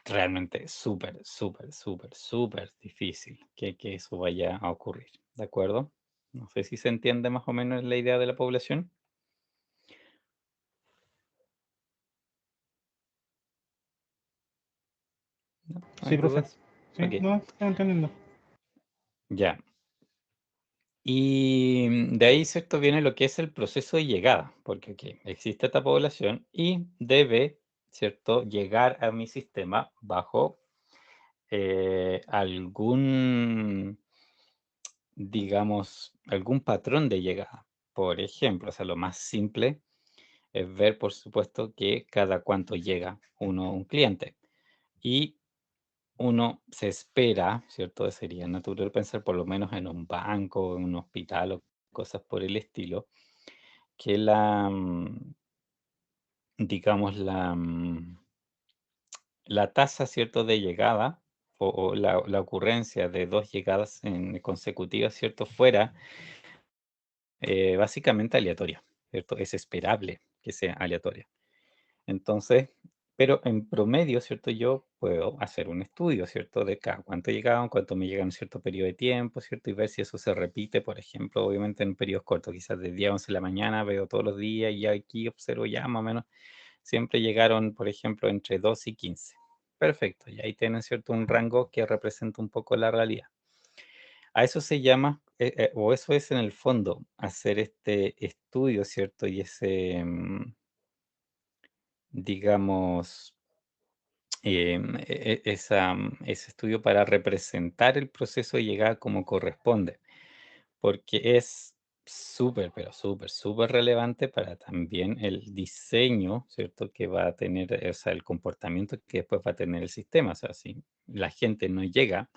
realmente súper, súper, súper, súper difícil que eso vaya a ocurrir, ¿de acuerdo? No sé si se entiende más o menos la idea de la población. ¿No? ¿No Sí, hay profe. dudas? Sí, Ok, no, estoy entendiendo. ya. Y de ahí, ¿cierto? Viene lo que es el proceso de llegada, porque existe esta población y debe, ¿cierto? Llegar a mi sistema bajo algún, digamos, algún patrón de llegada. Por ejemplo, o sea, lo más simple es ver, por supuesto, que cada cuánto llega un cliente. Y uno se espera, ¿cierto? Sería natural pensar por lo menos en un banco, en un hospital o cosas por el estilo, que digamos, la tasa, ¿cierto?, de llegada o la ocurrencia de 2 llegadas consecutivas, ¿cierto?, fuera básicamente aleatoria, ¿cierto? Es esperable que sea aleatoria. Entonces, pero en promedio, ¿cierto? Yo puedo hacer un estudio, ¿cierto? De cada cuánto llegaban, cuánto me llegan en cierto periodo de tiempo, ¿cierto? Y ver si eso se repite, por ejemplo, obviamente en periodos cortos, quizás de 10 a 11 de la mañana, veo todos los días y aquí observo ya más o menos, siempre llegaron, por ejemplo, entre 2 y 15. Perfecto, y ahí tienen, ¿cierto? Un rango que representa un poco la realidad. A eso se llama, o eso es en el fondo, hacer este estudio, ¿cierto? Y ese, digamos, ese estudio para representar el proceso de llegada como corresponde, porque es súper, pero súper, súper relevante para también el diseño, ¿cierto? Que va a tener, o sea, el comportamiento que después va a tener el sistema. O sea, si la gente no llega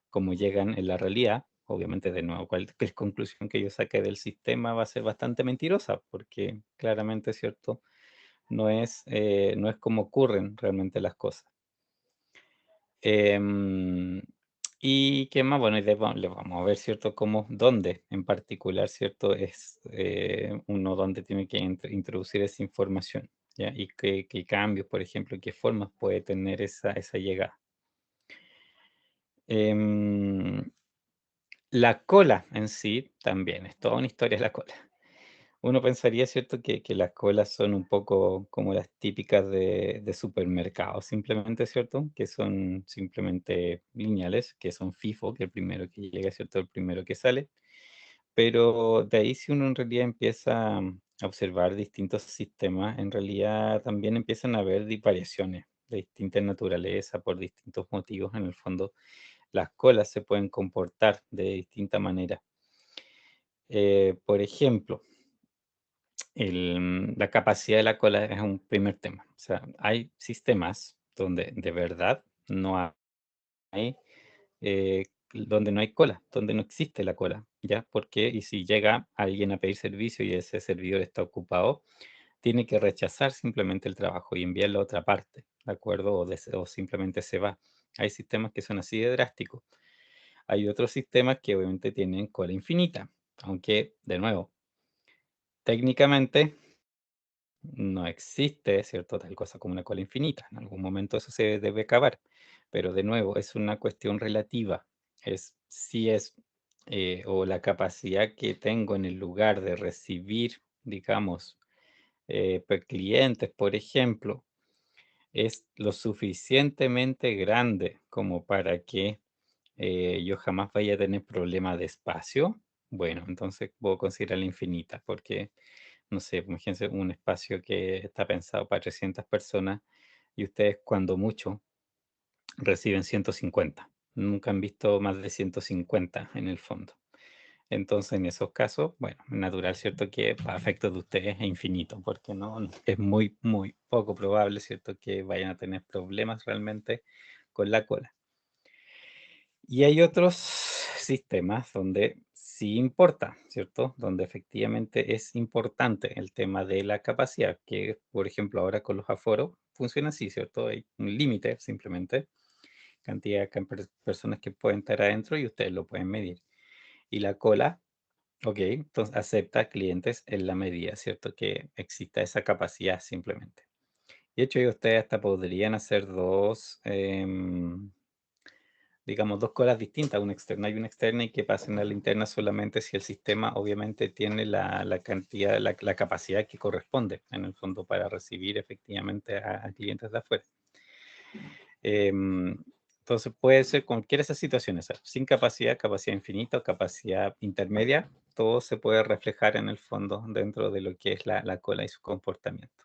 como llegan en la realidad, obviamente, de nuevo, cualquier conclusión que yo saque del sistema va a ser bastante mentirosa, porque claramente, ¿cierto? No es como ocurren realmente las cosas. Em, ¿Y qué más? Bueno, y le vamos a ver, ¿cierto? Cómo, dónde en particular, ¿cierto? Es uno donde tiene que introducir esa información, ¿ya? Y qué cambios, por ejemplo, qué formas puede tener esa llegada. Em, la cola en sí también es toda una historia la cola. Uno pensaría, ¿cierto?, que las colas son un poco como las típicas de supermercados, simplemente, ¿cierto? Que son simplemente lineales, que son FIFO, que el primero que llega, ¿cierto?, el primero que sale. Pero de ahí, si uno en realidad empieza a observar distintos sistemas, en realidad también empiezan a haber variaciones de distintas naturaleza por distintos motivos. En el fondo, las colas se pueden comportar de distinta manera. Por ejemplo, la capacidad de la cola es un primer tema. O sea, hay sistemas donde de verdad no hay, donde no hay cola, donde no existe la cola, ¿ya? Porque, y si llega alguien a pedir servicio y ese servidor está ocupado, tiene que rechazar simplemente el trabajo y enviarlo a otra parte, ¿de acuerdo? O simplemente se va. Hay sistemas que son así de drásticos. Hay otros sistemas que obviamente tienen cola infinita, aunque, de nuevo, técnicamente no existe, ¿cierto? Tal cosa como una cola infinita. En algún momento eso se debe acabar. Pero de nuevo, es una cuestión relativa. Es si es o la capacidad que tengo en el lugar de recibir, digamos, clientes, por ejemplo, es lo suficientemente grande como para que yo jamás vaya a tener problema de espacio. Bueno, entonces puedo considerarla infinita, porque no sé, imagínense un espacio que está pensado para 300 personas y ustedes cuando mucho reciben 150. Nunca han visto más de 150 en el fondo. Entonces, en esos casos, bueno, es natural, ¿cierto? Que para efectos de ustedes es infinito, porque es muy, muy poco probable, ¿cierto? Que vayan a tener problemas realmente con la cola. Y hay otros sistemas donde sí importa, ¿cierto? Donde efectivamente es importante el tema de la capacidad, que por ejemplo ahora con los aforos funciona así, ¿cierto? Hay un límite simplemente, cantidad de personas que pueden estar adentro y ustedes lo pueden medir. Y la cola, ok, entonces acepta clientes en la medida, ¿cierto? Que exista esa capacidad simplemente. De hecho, ustedes hasta podrían hacer digamos, dos colas distintas, una externa y una externa, y que pasen a la interna solamente si el sistema obviamente tiene la cantidad, la capacidad que corresponde, en el fondo, para recibir efectivamente a clientes de afuera. Entonces puede ser cualquiera de esas situaciones, sin capacidad, capacidad infinita o capacidad intermedia, todo se puede reflejar en el fondo dentro de lo que es la cola y su comportamiento.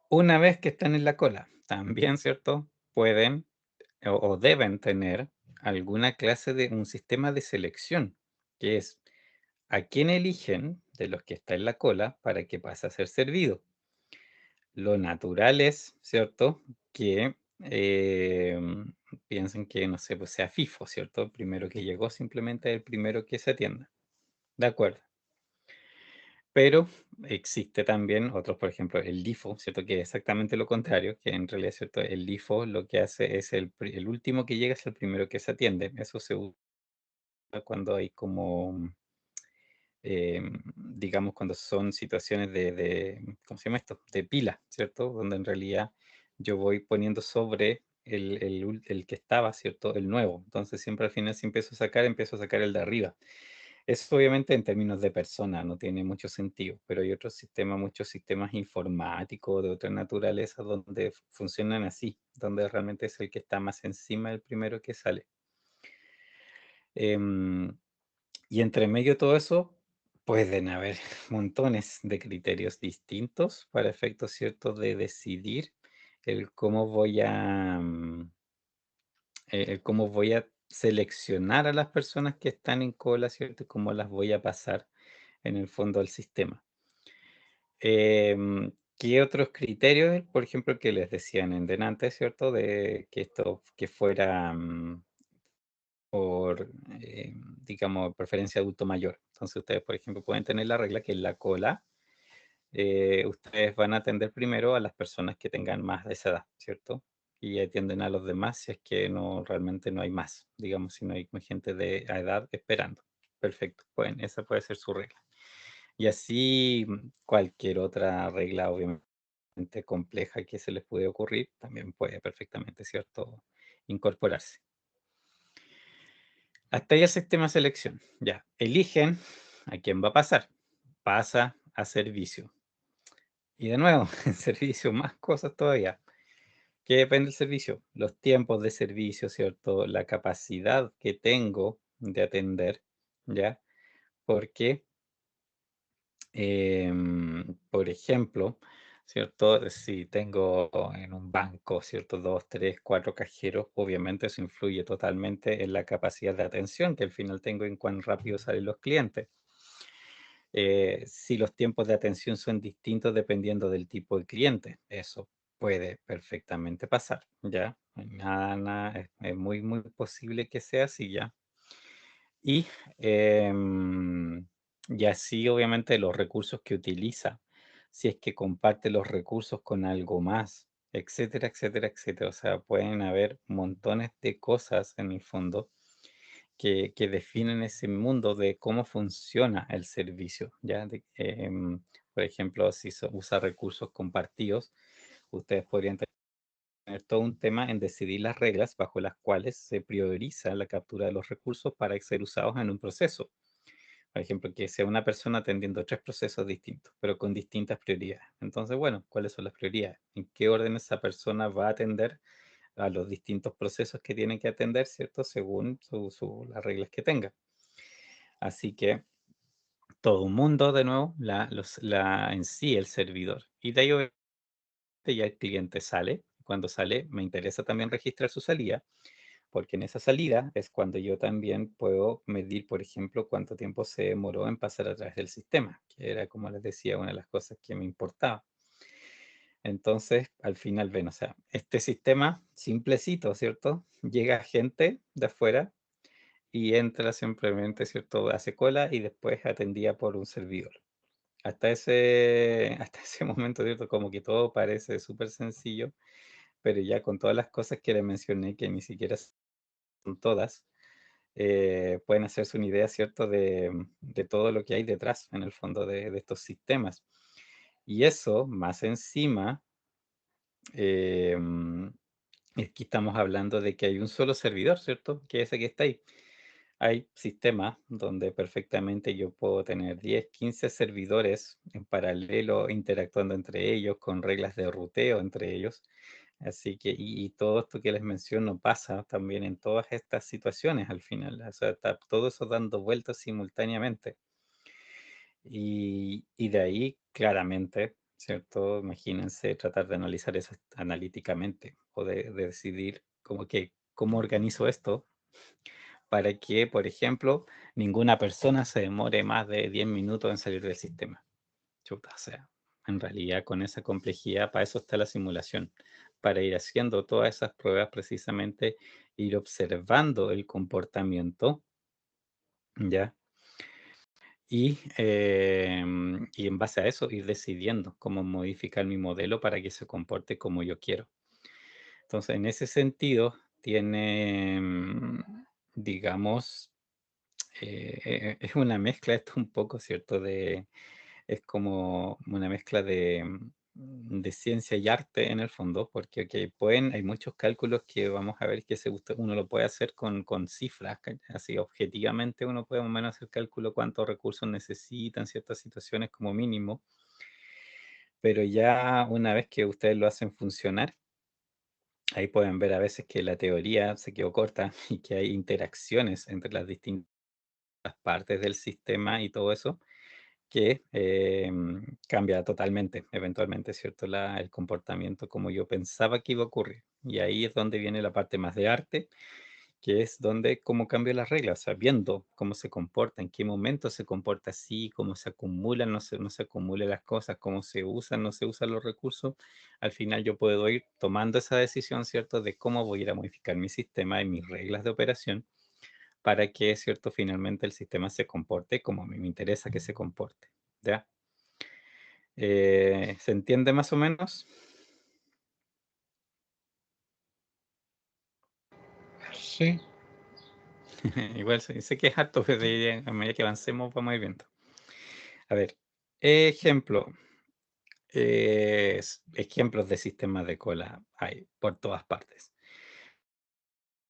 Una vez que están en la cola, también, ¿cierto? Pueden o deben tener alguna clase de un sistema de selección, que es a quién eligen de los que está en la cola para que pase a ser servido. Lo natural es, ¿cierto? Que piensen que, no sé, pues sea FIFO, ¿cierto? El primero que llegó simplemente es el primero que se atienda. De acuerdo. Pero existe también otros, por ejemplo, el LIFO, ¿cierto? Que es exactamente lo contrario, que en realidad, ¿cierto? El LIFO lo que hace es el último que llega es el primero que se atiende. Eso se usa cuando hay como, digamos, cuando son situaciones ¿cómo se llama esto? De pila, ¿cierto? Donde en realidad yo voy poniendo sobre el que estaba, ¿cierto? El nuevo. Entonces siempre al final si empiezo a sacar el de arriba. Eso obviamente en términos de persona no tiene mucho sentido, pero hay otros sistemas, muchos sistemas informáticos de otra naturaleza donde funcionan así, donde realmente es el que está más encima del primero que sale. Em, y entre medio de todo eso, pueden haber montones de criterios distintos para efectos ciertos de decidir el cómo cómo voy a seleccionar a las personas que están en cola, ¿cierto? Y cómo las voy a pasar en el fondo al sistema. ¿Qué otros criterios? Por ejemplo, que les decían en delante, ¿cierto? De que esto que fuera por, digamos, preferencia adulto mayor. Entonces ustedes, por ejemplo, pueden tener la regla que en la cola ustedes van a atender primero a las personas que tengan más de esa edad, ¿cierto? Y atienden a los demás si es que no realmente no hay más, digamos, si no hay más gente de edad esperando. Perfecto, pueden, esa puede ser su regla. Y así cualquier otra regla, obviamente compleja que se les puede ocurrir, también puede perfectamente, ¿cierto?, incorporarse. Hasta ahí el sistema de selección. Ya, eligen a quién va a pasar. Pasa a servicio. Y de nuevo, en servicio, más cosas todavía. ¿Qué depende del servicio? Los tiempos de servicio, ¿cierto? La capacidad que tengo de atender, ¿ya? Porque, por ejemplo, ¿cierto? Si tengo en un banco, ¿cierto? 2, 3, 4 cajeros, obviamente eso influye totalmente en la capacidad de atención que al final tengo en cuán rápido salen los clientes. Si los tiempos de atención son distintos dependiendo del tipo de cliente, eso puede perfectamente pasar, ¿ya? Es muy, muy posible que sea así, ¿ya? Y, y así obviamente los recursos que utiliza, si es que comparte los recursos con algo más, etcétera, etcétera, etcétera. O sea, pueden haber montones de cosas en el fondo que definen ese mundo de cómo funciona el servicio, ¿ya? Por ejemplo, si usa recursos compartidos, ustedes podrían tener todo un tema en decidir las reglas bajo las cuales se prioriza la captura de los recursos para ser usados en un proceso. Por ejemplo, que sea una persona atendiendo 3 procesos distintos, pero con distintas prioridades. Entonces, bueno, ¿cuáles son las prioridades? ¿En qué orden esa persona va a atender a los distintos procesos que tiene que atender, ¿cierto? Según las reglas que tenga. Así que todo un mundo, de nuevo, en sí el servidor. Y de ahí obviamente ya el cliente sale. Cuando sale, me interesa también registrar su salida, porque en esa salida es cuando yo también puedo medir, por ejemplo, cuánto tiempo se demoró en pasar a través del sistema, que era, como les decía, una de las cosas que me importaba. Entonces, al final ven, o sea, este sistema simplecito, ¿cierto? Llega gente de afuera y entra simplemente, ¿cierto? Hace cola y después atendía por un servidor. Hasta ese momento, ¿cierto? Como que todo parece súper sencillo, pero ya con todas las cosas que le mencioné, que ni siquiera son todas, pueden hacerse una idea, ¿cierto? De todo lo que hay detrás, en el fondo, de estos sistemas. Y eso, más encima, em, aquí estamos hablando de que hay un solo servidor, ¿cierto? Que es ese que está ahí. Hay sistemas donde perfectamente yo puedo tener 10, 15 servidores en paralelo interactuando entre ellos con reglas de ruteo entre ellos. Así que, y todo esto que les menciono pasa también en todas estas situaciones al final. O sea, está todo eso dando vueltas simultáneamente. Y de ahí, claramente, ¿cierto? Imagínense tratar de analizar eso analíticamente o de decidir cómo organizo esto para que, por ejemplo, ninguna persona se demore más de 10 minutos en salir del sistema. Chuta, o sea, en realidad con esa complejidad, para eso está la simulación, para ir haciendo todas esas pruebas precisamente, ir observando el comportamiento, ¿ya? Y en base a eso ir decidiendo cómo modificar mi modelo para que se comporte como yo quiero. Entonces, en ese sentido, tiene, digamos, es una mezcla, esto un poco, ¿cierto? Es como una mezcla de ciencia y arte en el fondo, porque hay muchos cálculos que vamos a ver que uno lo puede hacer con cifras, así objetivamente uno puede más o menos hacer cálculo cuántos recursos necesita en ciertas situaciones como mínimo, pero ya una vez que ustedes lo hacen funcionar, ahí pueden ver a veces que la teoría se quedó corta y que hay interacciones entre las distintas partes del sistema y todo eso que cambia totalmente, eventualmente, ¿cierto? El comportamiento como yo pensaba que iba a ocurrir. Y ahí es donde viene la parte más de arte, que es donde cómo cambio las reglas, o sea, viendo cómo se comporta, en qué momento se comporta así, cómo se acumulan, no se acumulan las cosas, cómo se usan, no se usan los recursos. Al final yo puedo ir tomando esa decisión, ¿cierto? De cómo voy a ir a modificar mi sistema y mis reglas de operación para que, ¿cierto? Finalmente el sistema se comporte como a mí me interesa que se comporte, ¿ya? ¿Se entiende más o menos? Sí, Igual sé que es harto, pero a medida que avancemos vamos a ir viendo. A ver, ejemplo, ejemplos de sistemas de cola hay por todas partes.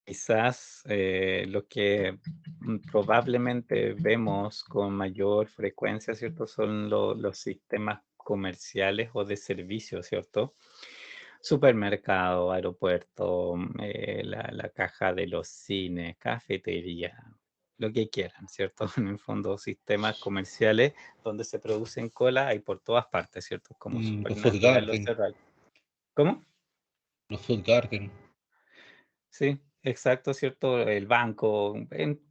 Quizás lo que probablemente vemos con mayor frecuencia, ¿cierto? Son los sistemas comerciales o de servicio, ¿cierto? Supermercado, aeropuerto, la caja de los cines, cafetería, lo que quieran, ¿cierto? En el fondo, sistemas comerciales donde se producen cola hay por todas partes, ¿cierto? Como súper los Food natural Garden, observar. ¿Cómo? los Food Garden. Sí, exacto, ¿cierto? El banco,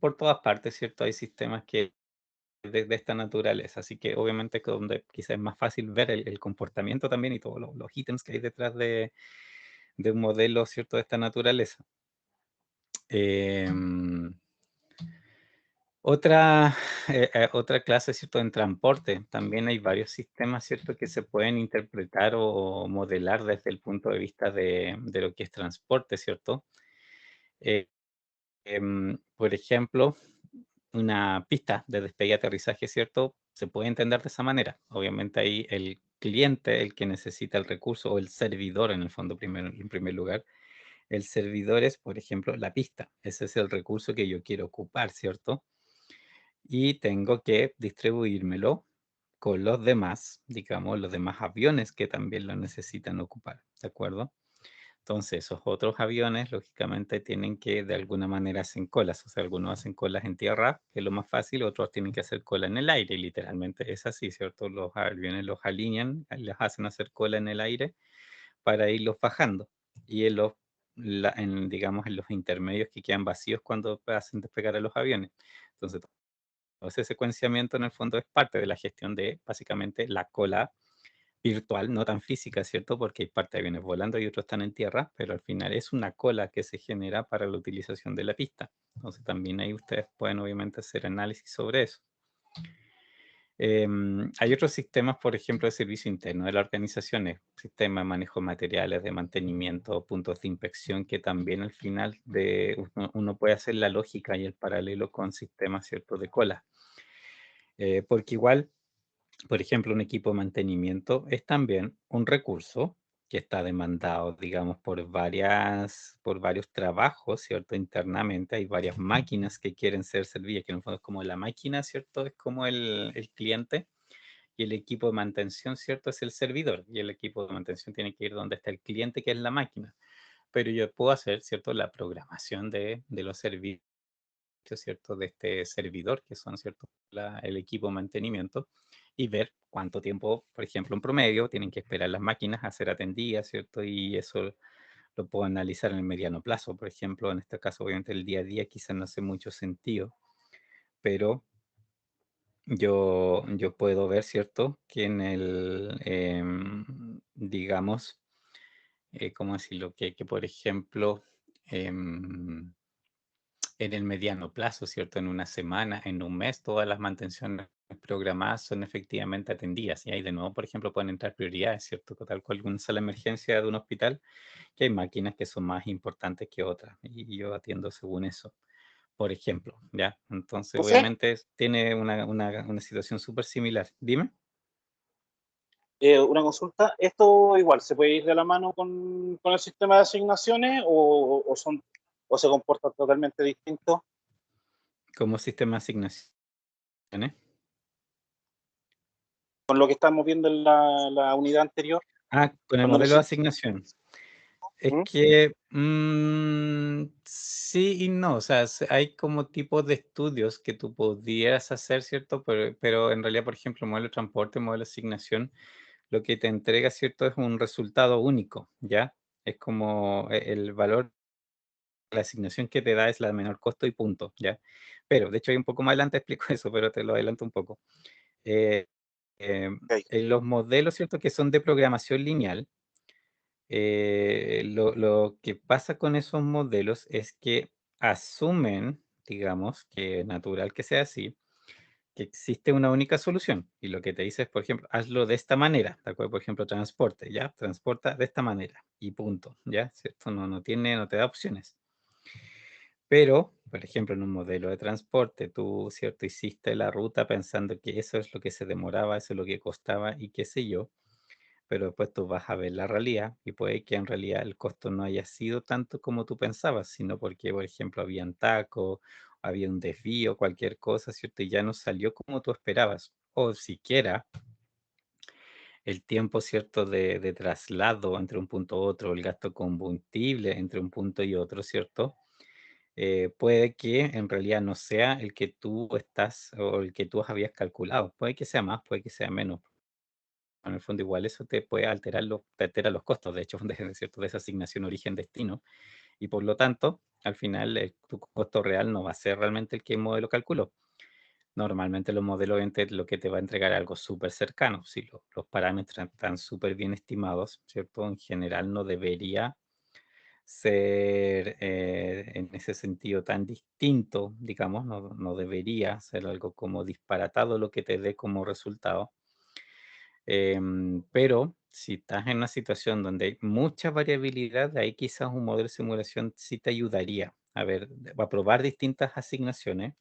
por todas partes, ¿cierto? Hay sistemas que de esta naturaleza, así que obviamente que donde quizás es más fácil ver el comportamiento también y todos los ítems que hay detrás de un modelo, ¿cierto? De esta naturaleza. Em, otra clase, ¿cierto? En transporte, también hay varios sistemas, ¿cierto? Que se pueden interpretar o modelar desde el punto de vista de lo que es transporte, ¿cierto? Eh, por ejemplo, una pista de despegue y aterrizaje, ¿cierto? Se puede entender de esa manera. Obviamente ahí el cliente, el que necesita el recurso, o el servidor en el fondo, en primer lugar. El servidor es, por ejemplo, la pista. Ese es el recurso que yo quiero ocupar, ¿cierto? Y tengo que distribuírmelo con los demás, digamos, los demás aviones que también lo necesitan ocupar, ¿de acuerdo? Entonces, esos otros aviones, lógicamente, tienen que, de alguna manera, hacen colas. O sea, algunos hacen colas en tierra, que es lo más fácil, otros tienen que hacer cola en el aire, literalmente es así, ¿cierto? Los aviones los alinean, les hacen hacer cola en el aire para irlos bajando. Y digamos, en los intermedios que quedan vacíos cuando hacen despegar a los aviones. Entonces, todo ese secuenciamiento en el fondo es parte de la gestión de, básicamente, la cola virtual, no tan física, ¿cierto? Porque hay parte de aviones volando y otros están en tierra, pero al final es una cola que se genera para la utilización de la pista. Entonces también ahí ustedes pueden obviamente hacer análisis sobre eso. Hay otros sistemas, por ejemplo, de servicio interno de las organizaciones, sistemas de manejo de materiales, de mantenimiento, puntos de inspección, que también al final uno puede hacer la lógica y el paralelo con sistemas, ¿cierto?, de cola. Porque igual, por ejemplo, un equipo de mantenimiento es también un recurso que está demandado, digamos, por varios trabajos, ¿cierto? Internamente hay varias máquinas que quieren ser servidas, que en el fondo es como la máquina, ¿cierto? Es como el cliente y el equipo de mantención, ¿cierto? Es el servidor, y el equipo de mantención tiene que ir donde está el cliente, que es la máquina. Pero yo puedo hacer, ¿cierto? La programación de los servicios, ¿cierto? De este servidor, que son, ¿cierto? El equipo de mantenimiento, y ver cuánto tiempo, por ejemplo, en promedio, tienen que esperar las máquinas a ser atendidas, ¿cierto? Y eso lo puedo analizar en el mediano plazo. Por ejemplo, en este caso, obviamente, el día a día quizás no hace mucho sentido, pero yo puedo ver, ¿cierto? Que en el, digamos, ¿cómo decirlo? Que, por ejemplo, em, en el mediano plazo, ¿cierto? En una semana, en un mes, todas las mantenciones programadas son efectivamente atendidas. Y ahí de nuevo, por ejemplo, pueden entrar prioridades, ¿cierto? Tal cual una sala de emergencia de un hospital, que hay máquinas que son más importantes que otras. Y yo atiendo según eso, por ejemplo, ¿ya? Entonces, José, obviamente, tiene una situación súper similar. Dime. una consulta. ¿Esto igual se puede ir de la mano con el sistema de asignaciones o se comporta totalmente distinto Como sistema de asignaciones. con lo que estamos viendo en la unidad anterior? Con el Cuando modelo de necesito, asignación. Es ¿Mm? que sí y no, o sea, hay como tipos de estudios que tú podrías hacer, ¿cierto? Pero en realidad, por ejemplo, el modelo de transporte, el modelo de asignación, lo que te entrega, ¿cierto? Es un resultado único, ¿ya? Es como el valor, la asignación que te da es la de menor costo y punto, ¿ya? Pero, de hecho, hay un poco más adelante explico eso, pero te lo adelanto un poco. Eh, Ok. en los modelos, ¿cierto? Que son de programación lineal, lo que pasa con esos modelos es que asumen, digamos, que natural que sea así, que existe una única solución. Y lo que te dice es, por ejemplo, hazlo de esta manera, ¿de acuerdo? Por ejemplo, transporte, ¿ya? Transporta de esta manera y punto, ¿ya? ¿Cierto? No te da opciones. Pero, por ejemplo, en un modelo de transporte, tú, ¿cierto? Hiciste la ruta pensando que eso es lo que se demoraba, eso es lo que costaba y qué sé yo, pero después tú vas a ver la realidad y puede que en realidad el costo no haya sido tanto como tú pensabas, sino porque, por ejemplo, habían tacos, había un desvío, cualquier cosa, ¿cierto? Y ya no salió como tú esperabas. O siquiera el tiempo, ¿cierto? De traslado entre un punto a otro, el gasto de combustible entre un punto y otro, ¿cierto? Puede que en realidad no sea el que tú estás o el que tú habías calculado. Puede que sea más, puede que sea menos. En el fondo igual eso te puede alterar te altera los costos, de hecho, ¿cierto? De esa asignación origen-destino, y por lo tanto, al final, tu costo real no va a ser realmente el que el modelo calculó. Normalmente los modelos obviamente lo que te va a entregar es algo súper cercano. Si los parámetros están súper bien estimados, ¿cierto? En general no debería ser en ese sentido tan distinto, digamos, no debería ser algo como disparatado lo que te dé como resultado. Pero si estás en una situación donde hay mucha variabilidad, ahí quizás un modelo de simulación sí te ayudaría a ver, a probar distintas asignaciones,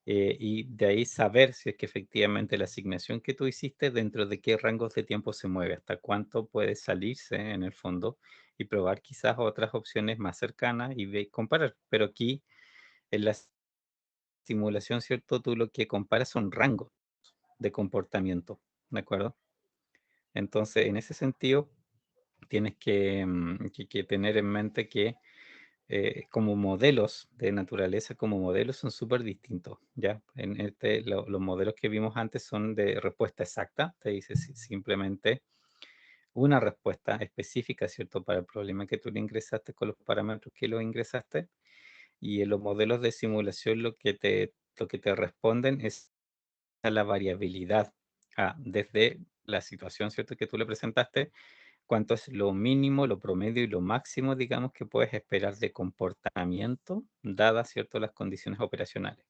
y de ahí saber si es que efectivamente la asignación que tú hiciste dentro de qué rangos de tiempo se mueve, hasta cuánto puede salirse en el fondo, y probar quizás otras opciones más cercanas y comparar. Pero aquí en la simulación, ¿cierto? Tú lo que comparas son rangos de comportamiento, ¿de acuerdo? Entonces, en ese sentido, tienes que tener en mente que como modelos de naturaleza, como modelos son súper distintos, ¿ya? Los modelos que vimos antes son de respuesta exacta, te dice simplemente una respuesta específica, ¿cierto? Para el problema que tú le ingresaste con los parámetros que lo ingresaste, y en los modelos de simulación lo que te responden es a la variabilidad, desde la situación, ¿cierto? Que tú le presentaste, cuánto es lo mínimo, lo promedio y lo máximo, digamos, que puedes esperar de comportamiento, dadas, ¿cierto?, las condiciones operacionales.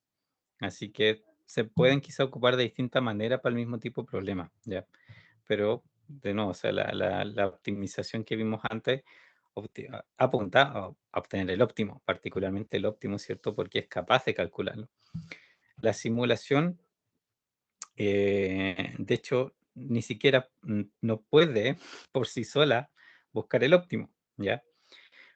Así que se pueden quizá ocupar de distinta manera para el mismo tipo de problema, ¿ya? Pero, de nuevo, o sea, la optimización que vimos antes apunta a obtener el óptimo, particularmente el óptimo, ¿cierto?, porque es capaz de calcularlo. La simulación, de hecho, ni siquiera no puede por sí sola buscar el óptimo, ¿ya?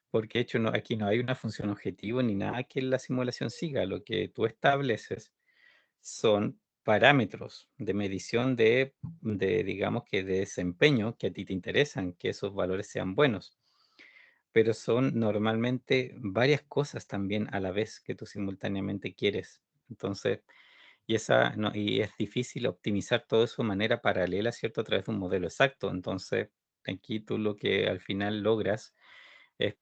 Porque de hecho aquí no hay una función objetivo ni nada que la simulación siga. Lo que tú estableces son parámetros de medición de, digamos que de desempeño que a ti te interesan, que esos valores sean buenos. Pero son normalmente varias cosas también a la vez que tú simultáneamente quieres. Entonces, y es difícil optimizar todo eso de manera paralela, ¿cierto? A través de un modelo exacto. Entonces, aquí tú lo que al final logras es,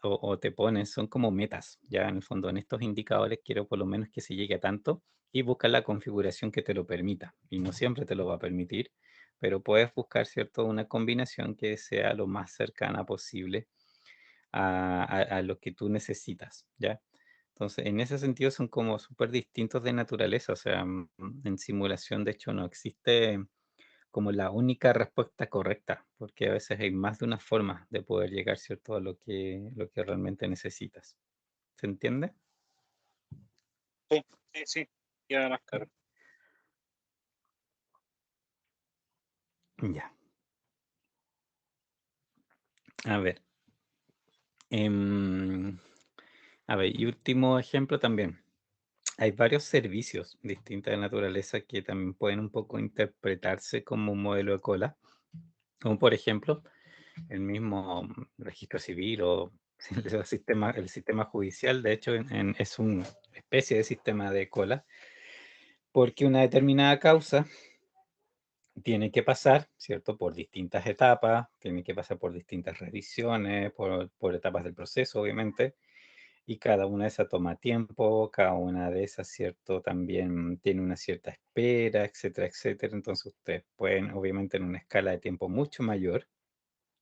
o te pones, son como metas, ya en el fondo, en estos indicadores quiero por lo menos que se llegue a tanto y buscar la configuración que te lo permita. Y no siempre te lo va a permitir, pero puedes buscar, ¿cierto? Una combinación que sea lo más cercana posible a lo que tú necesitas, ¿ya? Entonces, en ese sentido son como súper distintos de naturaleza, o sea, en simulación de hecho no existe como la única respuesta correcta, porque a veces hay más de una forma de poder llegar, ¿cierto?, a lo que realmente necesitas. ¿Se entiende? Sí, sí, sí, queda más claro. Ya. A ver. A ver, y último ejemplo también. Hay varios servicios distintos de naturaleza que también pueden un poco interpretarse como un modelo de cola, como por ejemplo el mismo registro civil o el sistema judicial, de hecho, es una especie de sistema de cola, porque una determinada causa tiene que pasar, ¿cierto?, por distintas etapas, tiene que pasar por distintas revisiones, por etapas del proceso, obviamente, y cada una de esas toma tiempo, cada una de esas, ¿cierto?, también tiene una cierta espera, etcétera, etcétera. Entonces, ustedes pueden, obviamente, en una escala de tiempo mucho mayor,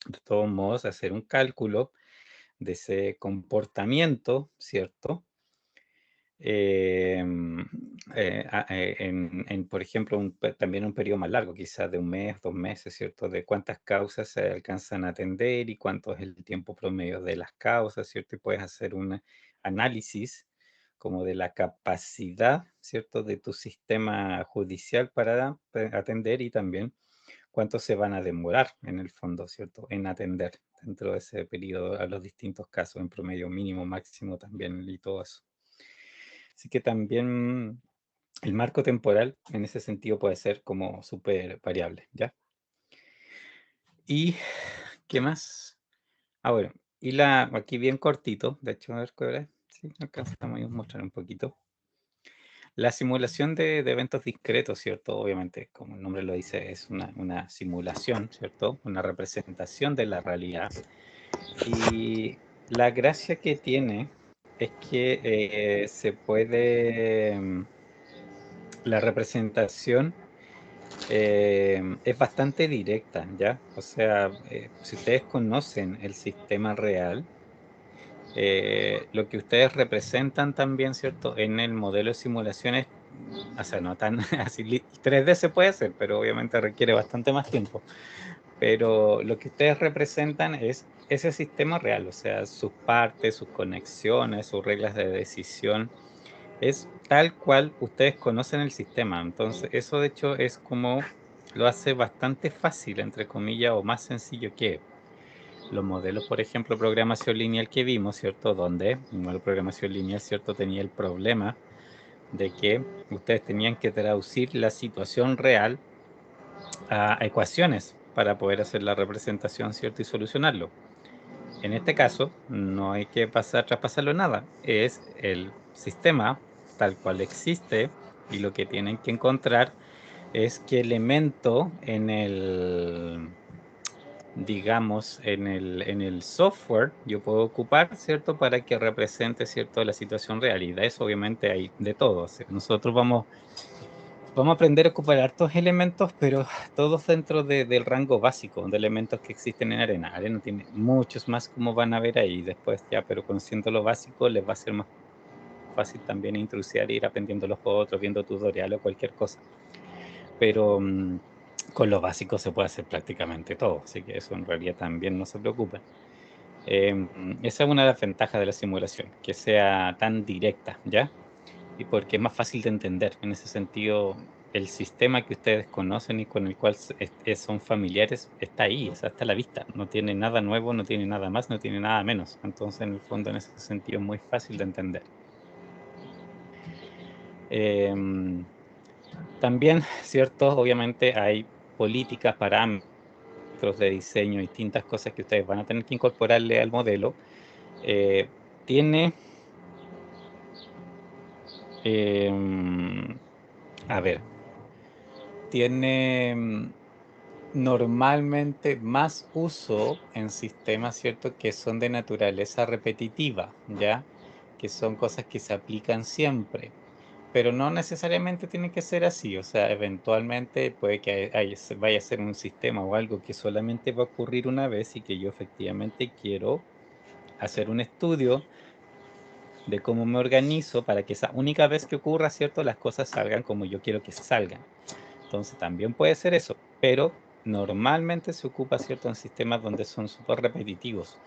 de todos modos, hacer un cálculo de ese comportamiento, ¿cierto? Por ejemplo, también un periodo más largo, quizás de un mes, 2 meses, ¿cierto? De cuántas causas se alcanzan a atender y cuánto es el tiempo promedio de las causas, ¿cierto? Y puedes hacer un análisis como de la capacidad, ¿cierto? De tu sistema judicial para atender y también cuánto se van a demorar en el fondo, ¿cierto? En atender dentro de ese periodo a los distintos casos, en promedio mínimo, máximo también y todo eso. Así que también el marco temporal en ese sentido puede ser como súper variable, ¿ya? ¿Y qué más? Bueno, aquí bien cortito, de hecho, a ver, ¿qué hora es? Sí, alcanzamos a mostrar un poquito. La simulación de eventos discretos, ¿cierto? Obviamente, como el nombre lo dice, es una simulación, ¿cierto? Una representación de la realidad. Y la gracia que tiene es que se puede, la representación es bastante directa, ¿ya? O sea, si ustedes conocen el sistema real, lo que ustedes representan también, ¿cierto? En el modelo de simulaciones, o sea, no tan así, 3D se puede hacer, pero obviamente requiere bastante más tiempo. Pero lo que ustedes representan es ese sistema real, o sea, sus partes, sus conexiones, sus reglas de decisión, es tal cual ustedes conocen el sistema. Entonces, eso de hecho es como lo hace bastante fácil, entre comillas, o más sencillo que los modelos, por ejemplo, programación lineal que vimos, ¿cierto? Donde el modelo de programación lineal, ¿cierto? Tenía el problema de que ustedes tenían que traducir la situación real a ecuaciones para poder hacer la representación, ¿cierto? Y solucionarlo. En este caso, no hay que traspasarlo nada. Es el sistema tal cual existe y lo que tienen que encontrar es qué elemento en el, digamos, en el software yo puedo ocupar, ¿cierto? Para que represente, ¿cierto? La situación real. Y de eso obviamente hay de todo. O sea, nosotros vamos a aprender a ocupar hartos elementos, pero todos dentro del rango básico de elementos que existen en Arena. Arena tiene muchos más, como van a ver ahí después ya, pero conociendo lo básico les va a ser más fácil también introducir e ir aprendiendo los otros, viendo tutoriales o cualquier cosa. Pero con lo básico se puede hacer prácticamente todo, así que eso en realidad también no se preocupen. Esa es una de las ventajas de la simulación, que sea tan directa, ¿ya? Y porque es más fácil de entender. En ese sentido, el sistema que ustedes conocen y con el cual son familiares está ahí, está a la vista. No tiene nada nuevo, no tiene nada más, no tiene nada menos. Entonces, en el fondo, en ese sentido, es muy fácil de entender. También, ¿cierto? Obviamente hay políticas, parámetros de diseño, distintas cosas que ustedes van a tener que incorporarle al modelo. Tiene, a ver, tiene normalmente más uso en sistemas, ¿cierto? Que son de naturaleza repetitiva, ¿ya? Que son cosas que se aplican siempre. Pero no necesariamente tiene que ser así, o sea, eventualmente puede que vaya a ser un sistema o algo que solamente va a ocurrir una vez y que yo efectivamente quiero hacer un estudio de cómo me organizo para que esa única vez que ocurra, ¿cierto? Las cosas salgan como yo quiero que salgan. Entonces también puede ser eso, pero normalmente se ocupa, ¿cierto? En sistemas donde son súper repetitivos.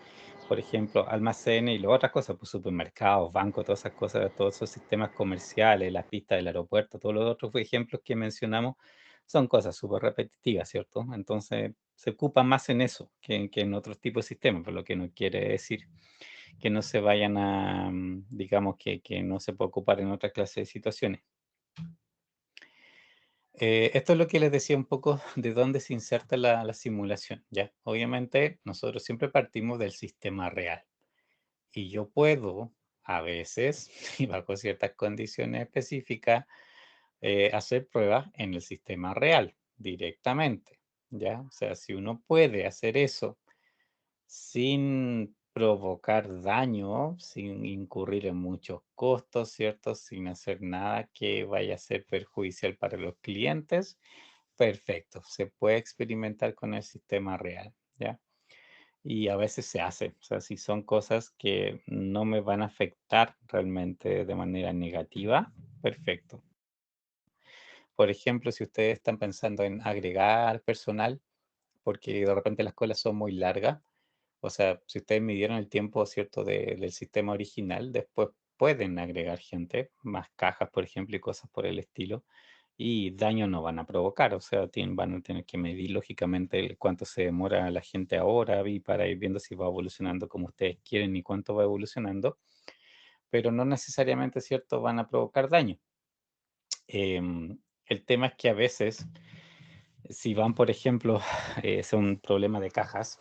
Por ejemplo, almacenes y las otras cosas, pues supermercados, bancos, todas esas cosas, todos esos sistemas comerciales, las pistas del aeropuerto, todos los otros ejemplos que mencionamos, son cosas súper repetitivas, ¿cierto? Entonces se ocupa más en eso que en otros tipos de sistemas, por lo que no quiere decir que no se vayan a, digamos, que no se puede ocupar en otras clases de situaciones. Esto es lo que les decía un poco de dónde se inserta la simulación, ¿ya? Obviamente, nosotros siempre partimos del sistema real. Y yo puedo, a veces, y bajo ciertas condiciones específicas, hacer pruebas en el sistema real directamente, ¿ya? O sea, si uno puede hacer eso sin provocar daño, sin incurrir en muchos costos, ¿cierto? Sin hacer nada que vaya a ser perjudicial para los clientes, perfecto, se puede experimentar con el sistema real, ¿ya? Y a veces se hace, o sea, si son cosas que no me van a afectar realmente de manera negativa, perfecto. Por ejemplo, si ustedes están pensando en agregar personal, porque de repente las colas son muy largas, o sea, si ustedes midieron el tiempo, ¿cierto?, del sistema original, después pueden agregar gente, más cajas, por ejemplo, y cosas por el estilo, y daño no van a provocar, o sea, van a tener que medir lógicamente cuánto se demora la gente ahora y para ir viendo si va evolucionando como ustedes quieren y cuánto va evolucionando, pero no necesariamente, ¿cierto?, van a provocar daño. El tema es que a veces, si van, por ejemplo, es un problema de cajas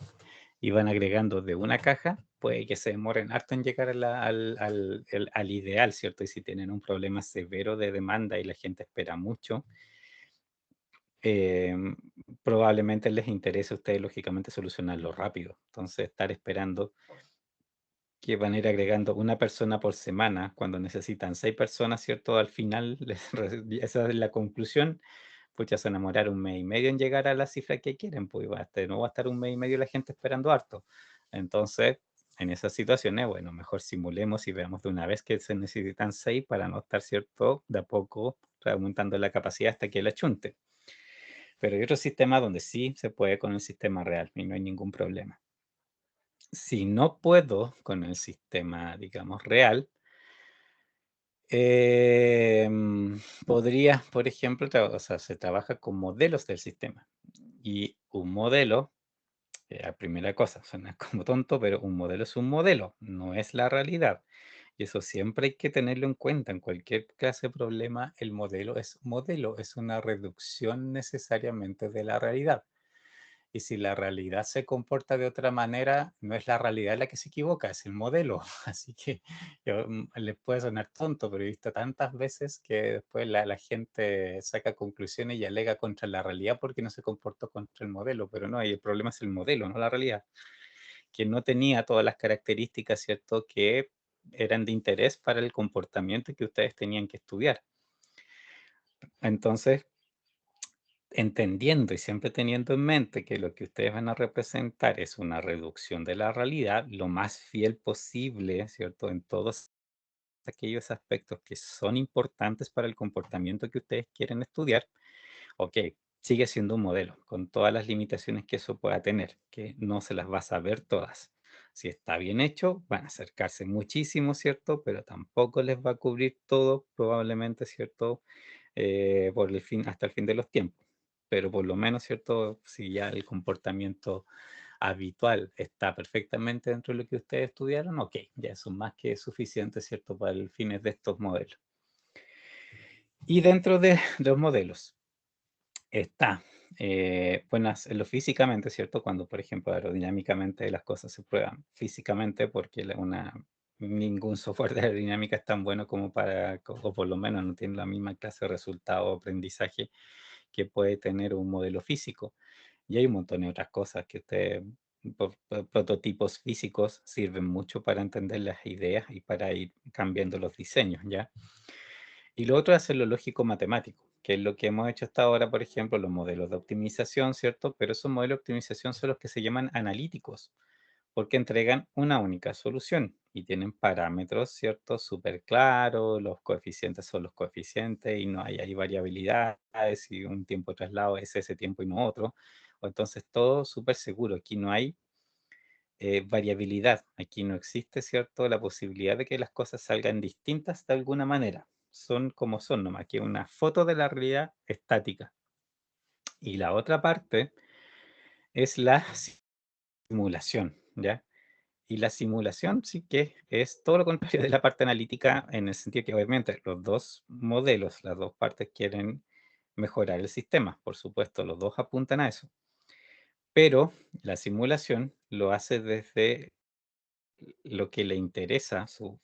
y van agregando de una caja, puede que se demoren harto en llegar al ideal, ¿cierto? Y si tienen un problema severo de demanda y la gente espera mucho, em, probablemente les interese a ustedes, lógicamente, solucionarlo rápido. Entonces, estar esperando que van a ir agregando una persona por semana cuando necesitan 6 personas, ¿cierto? Al final, esa es la conclusión, pues ya se van a demorar un mes y medio en llegar a la cifra que quieren, pues no va a estar un mes y medio la gente esperando harto. Entonces, en esas situaciones, bueno, mejor simulemos y veamos de una vez que se necesitan 6 para no estar, ¿cierto? De a poco aumentando la capacidad hasta que la chunte. Pero hay otro sistema donde sí se puede con el sistema real y no hay ningún problema. Si no puedo con el sistema, digamos, real, podría, por ejemplo, o sea, se trabaja con modelos del sistema. Y un modelo, primera cosa, suena como tonto, pero un modelo es un modelo, no es la realidad. Y eso siempre hay que tenerlo en cuenta. En cualquier clase de problema, el modelo, es una reducción necesariamente de la realidad. Y si la realidad se comporta de otra manera, no es la realidad la que se equivoca, es el modelo. Así que les puede sonar tonto, pero he visto tantas veces que después la gente saca conclusiones y alega contra la realidad porque no se comportó contra el modelo. Pero no, y el problema es el modelo, no la realidad, que no tenía todas las características, ¿cierto?, que eran de interés para el comportamiento que ustedes tenían que estudiar. Entonces, entendiendo y siempre teniendo en mente que lo que ustedes van a representar es una reducción de la realidad, lo más fiel posible, ¿cierto? En todos aquellos aspectos que son importantes para el comportamiento que ustedes quieren estudiar, ok, sigue siendo un modelo, con todas las limitaciones que eso pueda tener, que no se las va a saber todas. Si está bien hecho, van a acercarse muchísimo, ¿cierto? Pero tampoco les va a cubrir todo, probablemente, ¿cierto? Por el fin, hasta el fin de los tiempos. Pero por lo menos, ¿cierto? Si ya el comportamiento habitual está perfectamente dentro de lo que ustedes estudiaron, ok, ya eso es más que suficiente, ¿cierto? Para el fines de estos modelos. Y dentro de los modelos está, bueno, hacerlo físicamente, ¿cierto? Cuando, por ejemplo, aerodinámicamente las cosas se prueban físicamente, porque ningún software de aerodinámica es tan bueno como o por lo menos no tiene la misma clase de resultado o aprendizaje que puede tener un modelo físico. Y hay un montón de otras cosas que prototipos físicos sirven mucho para entender las ideas y para ir cambiando los diseños, ¿ya? Y lo otro es hacerlo lógico matemático, que es lo que hemos hecho hasta ahora, por ejemplo, los modelos de optimización, ¿cierto? Pero esos modelos de optimización son los que se llaman analíticos, porque entregan una única solución y tienen parámetros, ¿cierto? Súper claros, los coeficientes son los coeficientes y no hay variabilidades y un tiempo de traslado es ese tiempo y no otro. O entonces todo súper seguro. Aquí no hay variabilidad. Aquí no existe, ¿cierto? La posibilidad de que las cosas salgan distintas de alguna manera. Son como son nomás, que una foto de la realidad estática. Y la otra parte es la simulación, ¿ya? Y la simulación sí que es todo lo contrario de la parte analítica en el sentido que obviamente los dos modelos, las dos partes quieren mejorar el sistema, por supuesto, los dos apuntan a eso. Pero la simulación lo hace desde lo que le interesa, su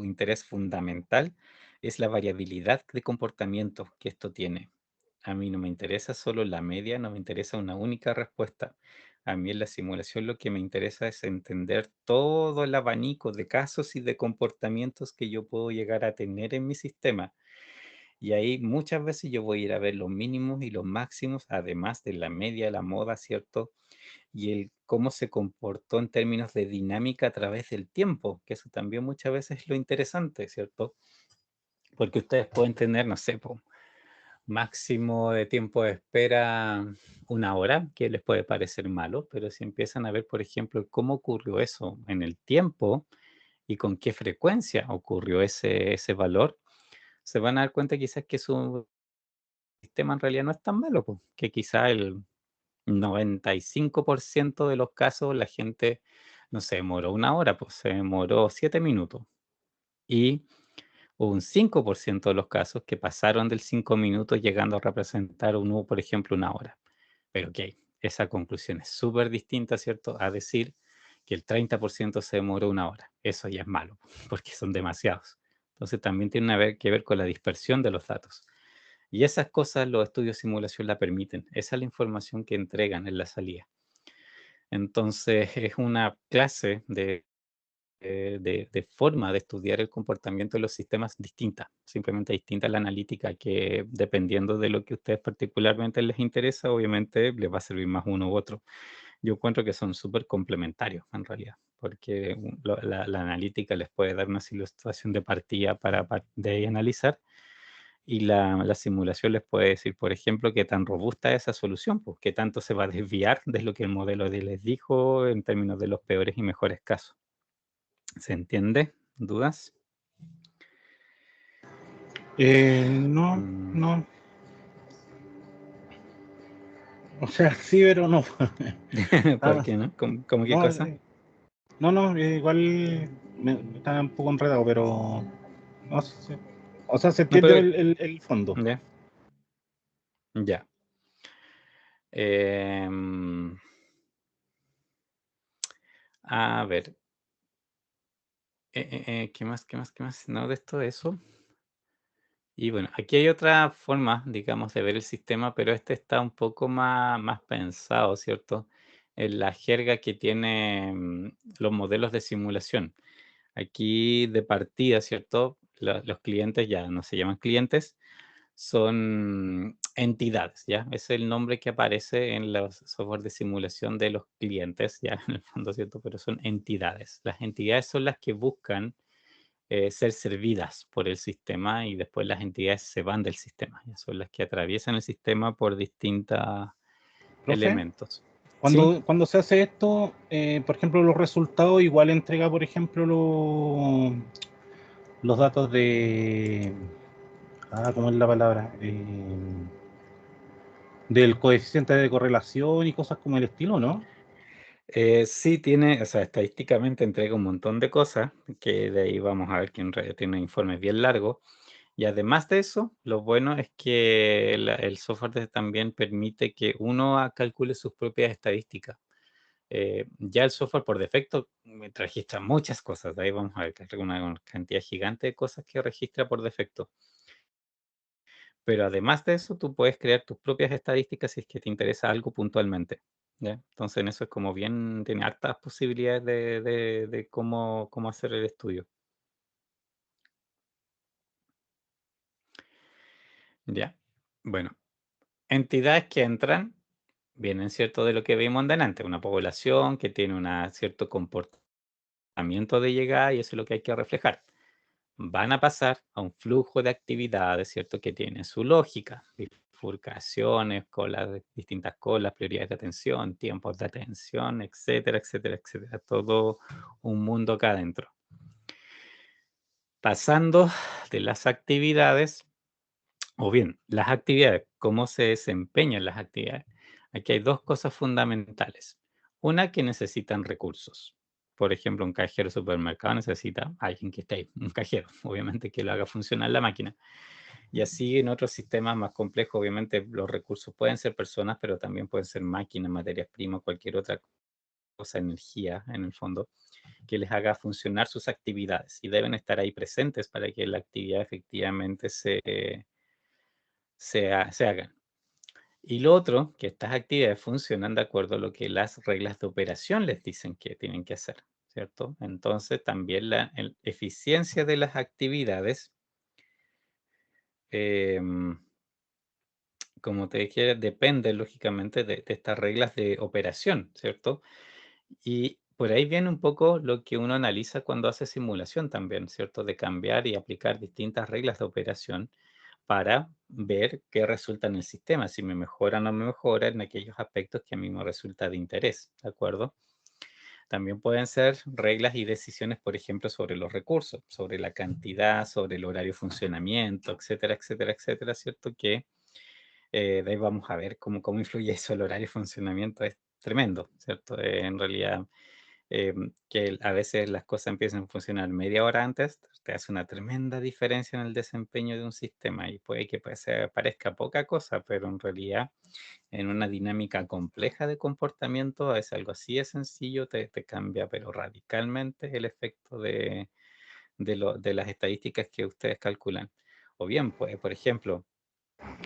interés fundamental es la variabilidad de comportamiento que esto tiene. A mí no me interesa solo la media, no me interesa una única respuesta. A mí en la simulación lo que me interesa es entender todo el abanico de casos y de comportamientos que yo puedo llegar a tener en mi sistema. Y ahí muchas veces yo voy a ir a ver los mínimos y los máximos, además de la media, la moda, ¿cierto? Y el cómo se comportó en términos de dinámica a través del tiempo, que eso también muchas veces es lo interesante, ¿cierto? Porque ustedes pueden tener, no sé, máximo de tiempo de espera 1 hora, que les puede parecer malo, pero si empiezan a ver, por ejemplo, cómo ocurrió eso en el tiempo y con qué frecuencia ocurrió ese valor, se van a dar cuenta quizás que su sistema en realidad no es tan malo, que quizá el 95% de los casos la gente no se demoró 1 hora, pues se demoró 7 minutos. Y hubo un 5% de los casos que pasaron del 5 minutos llegando a representar por ejemplo, 1 hora. Pero ok, esa conclusión es súper distinta, ¿cierto? A decir que el 30% se demoró 1 hora. Eso ya es malo, porque son demasiados. Entonces también tiene que ver con la dispersión de los datos. Y esas cosas los estudios de simulación la permiten. Esa es la información que entregan en la salida. Entonces es una clase de forma de estudiar el comportamiento de los sistemas distinta, simplemente distinta a la analítica, que dependiendo de lo que a ustedes particularmente les interesa, obviamente les va a servir más uno u otro. Yo encuentro que son súper complementarios en realidad, porque la analítica les puede dar una situación de partida para de ahí analizar, y la simulación les puede decir, por ejemplo, qué tan robusta es esa solución, pues qué tanto se va a desviar de lo que el modelo les dijo en términos de los peores y mejores casos. ¿Se entiende? ¿Dudas? No, Mm, no. O sea, sí, pero no. ¿Por Ah, qué no? ¿Cómo qué no, cosa? no, igual está un poco enredado, pero no sé. O sea, se No, entiende pero el fondo. ya, ya. Em, a ver, ¿qué más, qué más, qué más? No, de esto, de eso. Y bueno, aquí hay otra forma, digamos, de ver el sistema, pero este está un poco más pensado, ¿cierto? En la jerga que tienen los modelos de simulación. Aquí de partida, ¿cierto? Los clientes ya no se llaman clientes, son entidades, ¿ya? Es el nombre que aparece en los software de simulación de los clientes, ya en el fondo, ¿cierto? Pero son entidades. Las entidades son las que buscan ser servidas por el sistema y después las entidades se van del sistema, ya son las que atraviesan el sistema por distintos Profe, elementos. ¿Sí? cuando se hace esto, por ejemplo, los resultados igual entrega, por ejemplo, los datos de... ¿cómo es la palabra? Del coeficiente de correlación y cosas como el estilo, ¿no? Sí tiene, o sea, estadísticamente entrega un montón de cosas, que de ahí vamos a ver que en realidad tiene informes bien largos. Y además de eso, lo bueno es que el software también permite que uno calcule sus propias estadísticas. Ya el software por defecto registra muchas cosas. De ahí vamos a ver que hay una cantidad gigante de cosas que registra por defecto. Pero además de eso, tú puedes crear tus propias estadísticas si es que te interesa algo puntualmente, ¿ya? Entonces, en eso es como bien, tiene hartas posibilidades de cómo hacer el estudio. Ya, bueno, entidades que entran, vienen, ¿cierto?, de lo que vimos delante, una población que tiene un cierto comportamiento de llegada y eso es lo que hay que reflejar. Van a pasar a un flujo de actividades, ¿cierto?, que tiene su lógica, bifurcaciones, colas, distintas colas, prioridades de atención, tiempos de atención, etcétera, etcétera, etcétera. Todo un mundo acá adentro. Pasando de las actividades, o bien, las actividades, cómo se desempeñan las actividades. Aquí hay dos cosas fundamentales. Una, que necesitan recursos. Por ejemplo, un cajero de supermercado necesita alguien que esté ahí, un cajero, obviamente que lo haga funcionar la máquina. Y así en otros sistemas más complejos, obviamente los recursos pueden ser personas, pero también pueden ser máquinas, materias primas, cualquier otra cosa, energía en el fondo, que les haga funcionar sus actividades y deben estar ahí presentes para que la actividad efectivamente se hagan. Y lo otro, que estas actividades funcionan de acuerdo a lo que las reglas de operación les dicen que tienen que hacer, ¿cierto? Entonces, también la eficiencia de las actividades, como te dije, depende lógicamente de estas reglas de operación, ¿cierto? Y por ahí viene un poco lo que uno analiza cuando hace simulación también, ¿cierto? De cambiar y aplicar distintas reglas de operación para ver qué resulta en el sistema, si me mejora o no me mejora en aquellos aspectos que a mí me resulta de interés, ¿de acuerdo? También pueden ser reglas y decisiones, por ejemplo, sobre los recursos, sobre la cantidad, sobre el horario de funcionamiento, etcétera, etcétera, etcétera, ¿cierto? Que de ahí vamos a ver cómo influye eso, el horario de funcionamiento es tremendo, ¿cierto? En realidad, que a veces las cosas empiezan a funcionar media hora antes, te hace una tremenda diferencia en el desempeño de un sistema y puede que parezca poca cosa, pero en realidad en una dinámica compleja de comportamiento, es algo así de sencillo, te cambia, pero radicalmente el efecto de las estadísticas que ustedes calculan. O bien, pues, por ejemplo,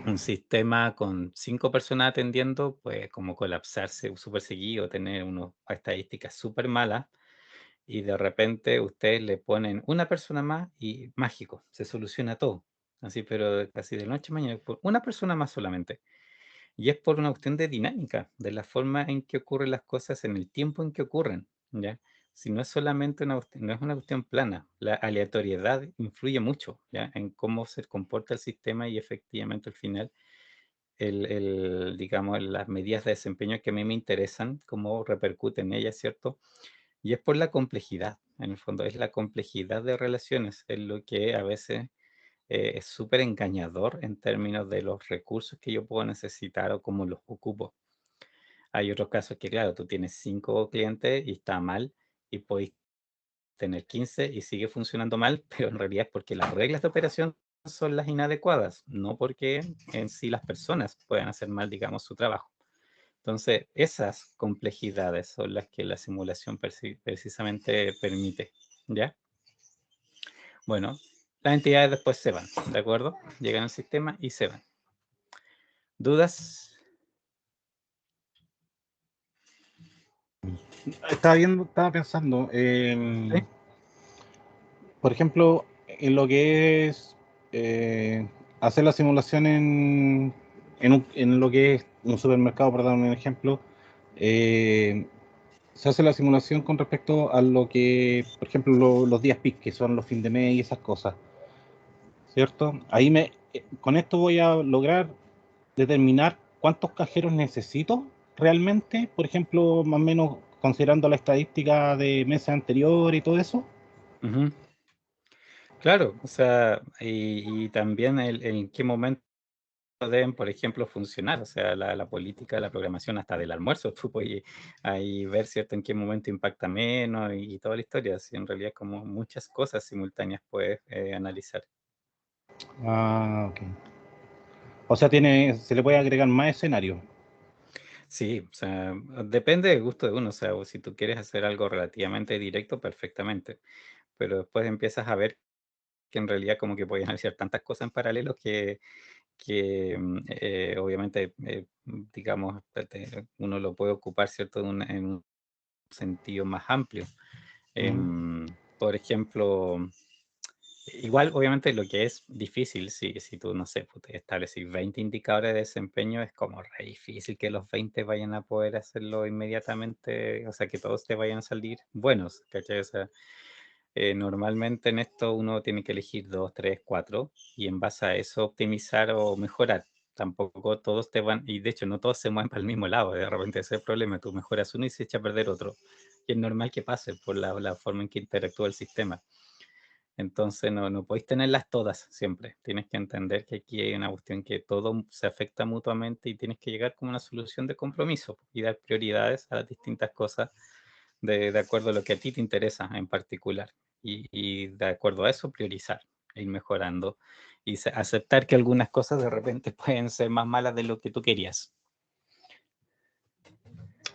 un sistema con 5 personas atendiendo, pues como colapsarse súper seguido, tener unas estadísticas súper malas, y de repente ustedes le ponen una persona más y mágico, se soluciona todo. Así, pero casi de noche a mañana, por una persona más solamente. Y es por una cuestión de dinámica, de la forma en que ocurren las cosas en el tiempo en que ocurren, ¿ya? Si no es solamente no es una cuestión plana, la aleatoriedad influye mucho, ¿ya? En cómo se comporta el sistema y efectivamente al final digamos, las medidas de desempeño que a mí me interesan, cómo repercuten en ellas, ¿cierto? Y es por la complejidad, en el fondo, es la complejidad de relaciones, es lo que a veces es súper engañador en términos de los recursos que yo puedo necesitar o cómo los ocupo. Hay otros casos que, claro, tú tienes 5 clientes y está mal y podéis tener 15 y sigue funcionando mal, pero en realidad es porque las reglas de operación son las inadecuadas, no porque en sí las personas puedan hacer mal, digamos, su trabajo. Entonces, esas complejidades son las que la simulación precisamente permite, ¿ya? Bueno, las entidades después se van, ¿de acuerdo? Llegan al sistema y se van. ¿Dudas? Estaba pensando, ¿Sí? por ejemplo, en lo que es hacer la simulación en lo que es un supermercado, por dar un ejemplo, eh, se hace la simulación con respecto a lo que, por ejemplo, los días peak, que son los fin de mes y esas cosas, ¿cierto? Con esto voy a lograr determinar cuántos cajeros necesito realmente, por ejemplo, más o menos considerando la estadística de meses anteriores y todo eso. Ujú. Claro, o sea, y también en qué momento deben, por ejemplo, funcionar, o sea, la política, la programación hasta del almuerzo, tú puedes ahí ver, ¿cierto?, en qué momento impacta menos y toda la historia, así en realidad como muchas cosas simultáneas puedes analizar. Ah, ok. O sea, se le puede agregar más escenario. Sí, o sea, depende del gusto de uno, o sea, o si tú quieres hacer algo relativamente directo, perfectamente, pero después empiezas a ver que en realidad como que pueden hacer tantas cosas en paralelo que obviamente, digamos, uno lo puede ocupar, ¿cierto?, en un sentido más amplio. Por ejemplo, igual, obviamente, lo que es difícil, si tú, no sé, pues, te estableces 20 indicadores de desempeño, es como re difícil que los 20 vayan a poder hacerlo inmediatamente, o sea, que todos te vayan a salir buenos, ¿cachai? O sea, normalmente en esto uno tiene que elegir 2, 3, 4 y en base a eso optimizar o mejorar. Tampoco todos te van, y de hecho no todos se mueven para el mismo lado, de repente ese es el problema, tú mejoras uno y se echa a perder otro. Y es normal que pase por la forma en que interactúa el sistema. Entonces no podéis tenerlas todas siempre. Tienes que entender que aquí hay una cuestión que todo se afecta mutuamente y tienes que llegar como una solución de compromiso y dar prioridades a las distintas cosas de acuerdo a lo que a ti te interesa en particular. Y de acuerdo a eso priorizar, e ir mejorando y aceptar que algunas cosas de repente pueden ser más malas de lo que tú querías.